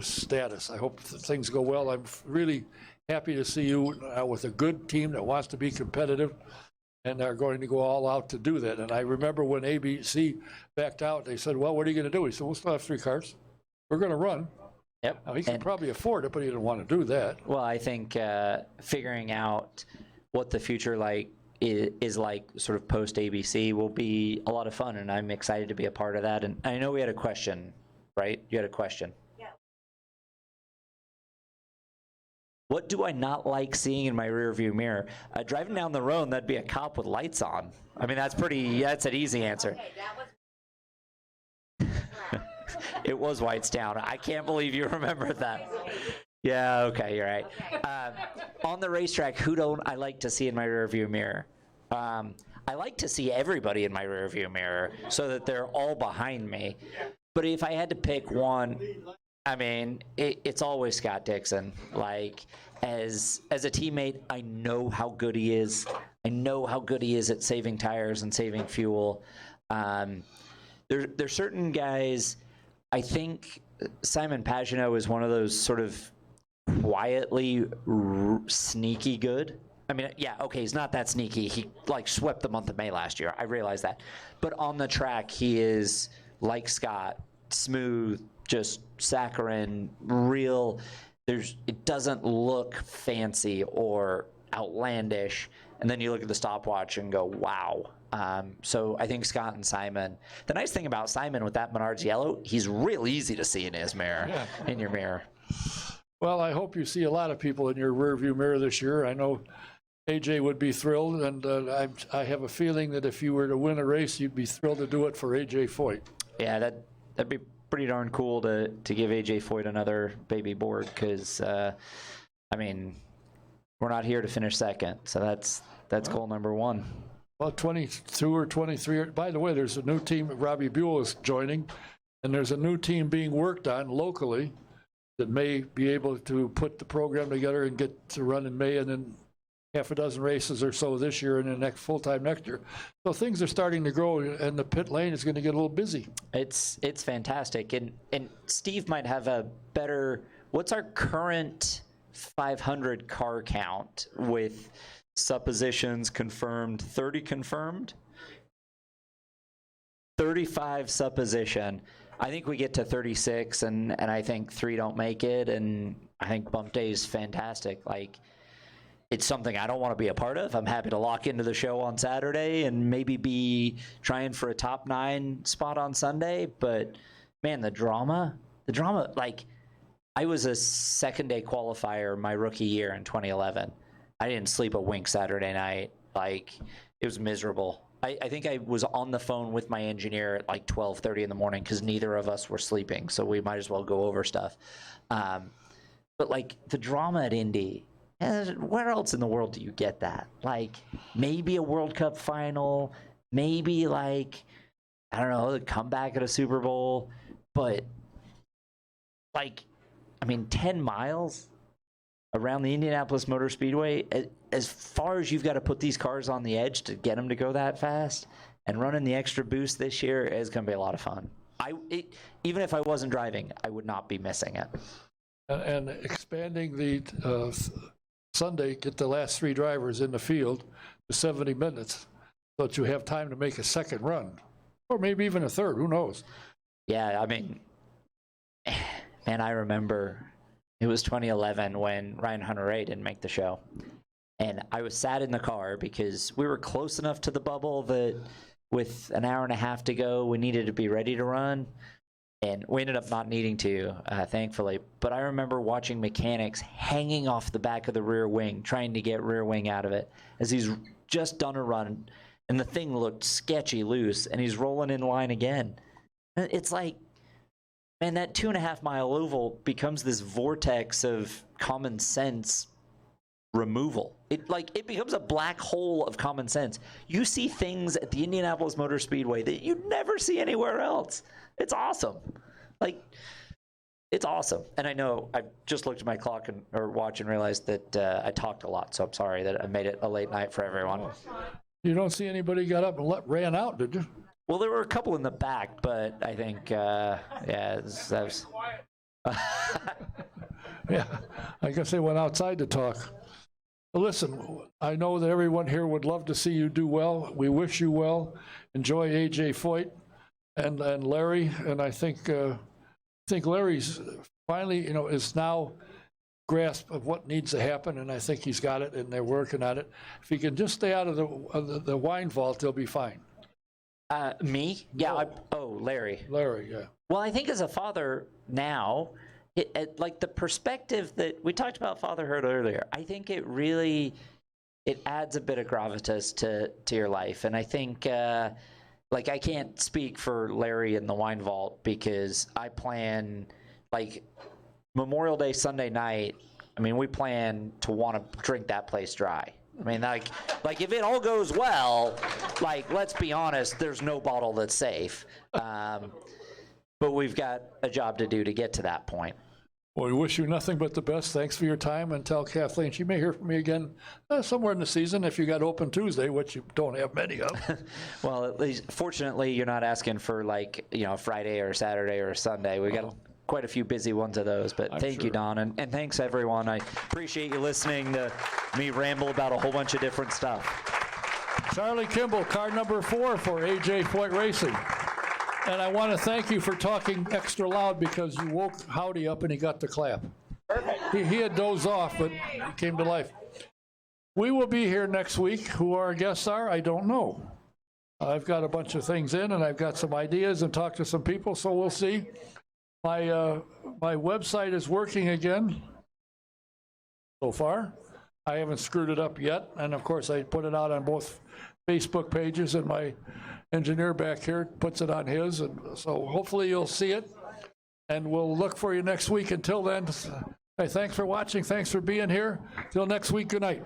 status. I hope things go well. I'm really happy to see you with a good team that wants to be competitive and are going to go all out to do that. And I remember when ABC backed out, they said, well, what are you going to do? He said, we'll still have 3 cars. We're going to run. Yep. Now, he can probably afford it, but he didn't want to do that. Well, I think figuring out what the future is like sort of post ABC will be a lot of fun, and I'm excited to be a part of that. And I know we had a question, right? You had a question. Yeah. What do I not like seeing in my rearview mirror? Driving down the road, that'd be a cop with lights on. I mean, that's an easy answer. Okay, that was it was Whitestown. I can't believe you remember that. Yeah, okay, you're right. On the racetrack, who don't I like to see in my rearview mirror? I like to see everybody in my rearview mirror so that they're all behind me. But if I had to pick one, I mean, it's always Scott Dixon. Like, as a teammate, I know how good he is. I know how good he is at saving tires and saving fuel. There's certain guys. I think Simon Pagenaud is one of those sort of quietly sneaky good. I mean, yeah, okay, he's not that sneaky. He swept the month of May last year. I realize that. But on the track, he is like Scott, smooth, just saccharine, real. It doesn't look fancy or outlandish. And then you look at the stopwatch and go, wow. So I think Scott and Simon. The nice thing about Simon with that Menards yellow, he's real easy to see in his mirror, in your mirror. Well, I hope you see a lot of people in your rearview mirror this year. I know AJ would be thrilled, and I have a feeling that if you were to win a race, you'd be thrilled to do it for AJ Foyt. Yeah, that'd be pretty darn cool to give AJ Foyt another baby board, because I mean, we're not here to finish second, so that's goal number 1. Well, 22 or 23. By the way, there's a new team. Robbie Buell is joining, and there's a new team being worked on locally that may be able to put the program together and get to run in May, and then half a dozen races or so this year, and then next full-time next year. So things are starting to grow, and the pit lane is going to get a little busy. It's fantastic, and Steve might have a better. What's our current 500 car count with suppositions confirmed? 30 confirmed, 35 supposition. I think we get to 36, and I think 3 don't make it, and I think bump day is fantastic. Like, it's something I don't want to be a part of. I'm happy to lock into the show on Saturday and maybe be trying for a top 9 spot on Sunday. But man, the drama, like, I was a second day qualifier my rookie year in 2011. I didn't sleep a wink Saturday night. Like, it was miserable. I think I was on the phone with my engineer at like 12:30 in the morning because neither of us were sleeping, so we might as well go over stuff. But like, the drama at Indy And where else in the world do you get that? Like, maybe a World Cup final, maybe like, I don't know, the comeback at a Super Bowl, but like, I mean, 10 miles around the Indianapolis Motor Speedway, as far as you've got to put these cars on the edge to get them to go that fast, and running the extra boost this year is going to be a lot of fun. Even if I wasn't driving, I would not be missing it. And expanding the Sunday, get the last 3 drivers in the field to 70 minutes so that you have time to make a second run, or maybe even a third, who knows? Yeah, I mean, man, I remember it was 2011 when Ryan Hunter-Reay didn't make the show. And I was sat in the car because we were close enough to the bubble that with an hour and a half to go, we needed to be ready to run. And we ended up not needing to, thankfully. But I remember watching mechanics hanging off the back of the rear wing, trying to get rear wing out of it, as he's just done a run, and the thing looked sketchy loose, and he's rolling in line again. It's like, man, that 2.5 mile oval becomes this vortex of common sense removal. It becomes a black hole of common sense. You see things at the Indianapolis Motor Speedway that you never see anywhere else. It's awesome. Like, it's awesome. And I know I just looked at my clock or watch and realized that I talked a lot, so I'm sorry that I made it a late night for everyone. You don't see anybody got up and ran out, did you? Well, there were a couple in the back, but I think, yeah, that was... Yeah, I guess they went outside to talk. But listen, I know that everyone here would love to see you do well. We wish you well. Enjoy AJ Foyt and Larry, and I think Larry's finally, is now grasp of what needs to happen, and I think he's got it, and they're working on it. If he can just stay out of the wine vault, they'll be fine. Me? Yeah. No. Larry. Larry, yeah. Well, I think as a father now, like the perspective that we talked about fatherhood earlier, I think it adds a bit of gravitas to your life. And I think, like, I can't speak for Larry in the wine vault because I plan, like, Memorial Day Sunday night, I mean, we plan to want to drink that place dry. I mean, like if it all goes well, like, let's be honest, there's no bottle that's safe. But we've got a job to do to get to that point. Well, we wish you nothing but the best. Thanks for your time, and tell Kathleen she may hear from me again somewhere in the season if you got open Tuesday, which you don't have many of. Well, at least, fortunately, you're not asking for, like, Friday or Saturday or Sunday. We got quite a few busy ones of those, but thank you, Don, and thanks, everyone. I appreciate you listening to me ramble about a whole bunch of different stuff. Charlie Kimball, car number 4 for AJ Foyt Racing. And I want to thank you for talking extra loud because you woke Howdy up and he got the clap. Perfect. He had dozed off, but he came to life. We will be here next week. Who our guests are, I don't know. I've got a bunch of things in, and I've got some ideas and talked to some people, so we'll see. My website is working again so far. I haven't screwed it up yet, and of course I put it out on both Facebook pages, and my engineer back here puts it on his, and so hopefully you'll see it, and we'll look for you next week. Until then, hey, thanks for watching, thanks for being here. Till next week, good night.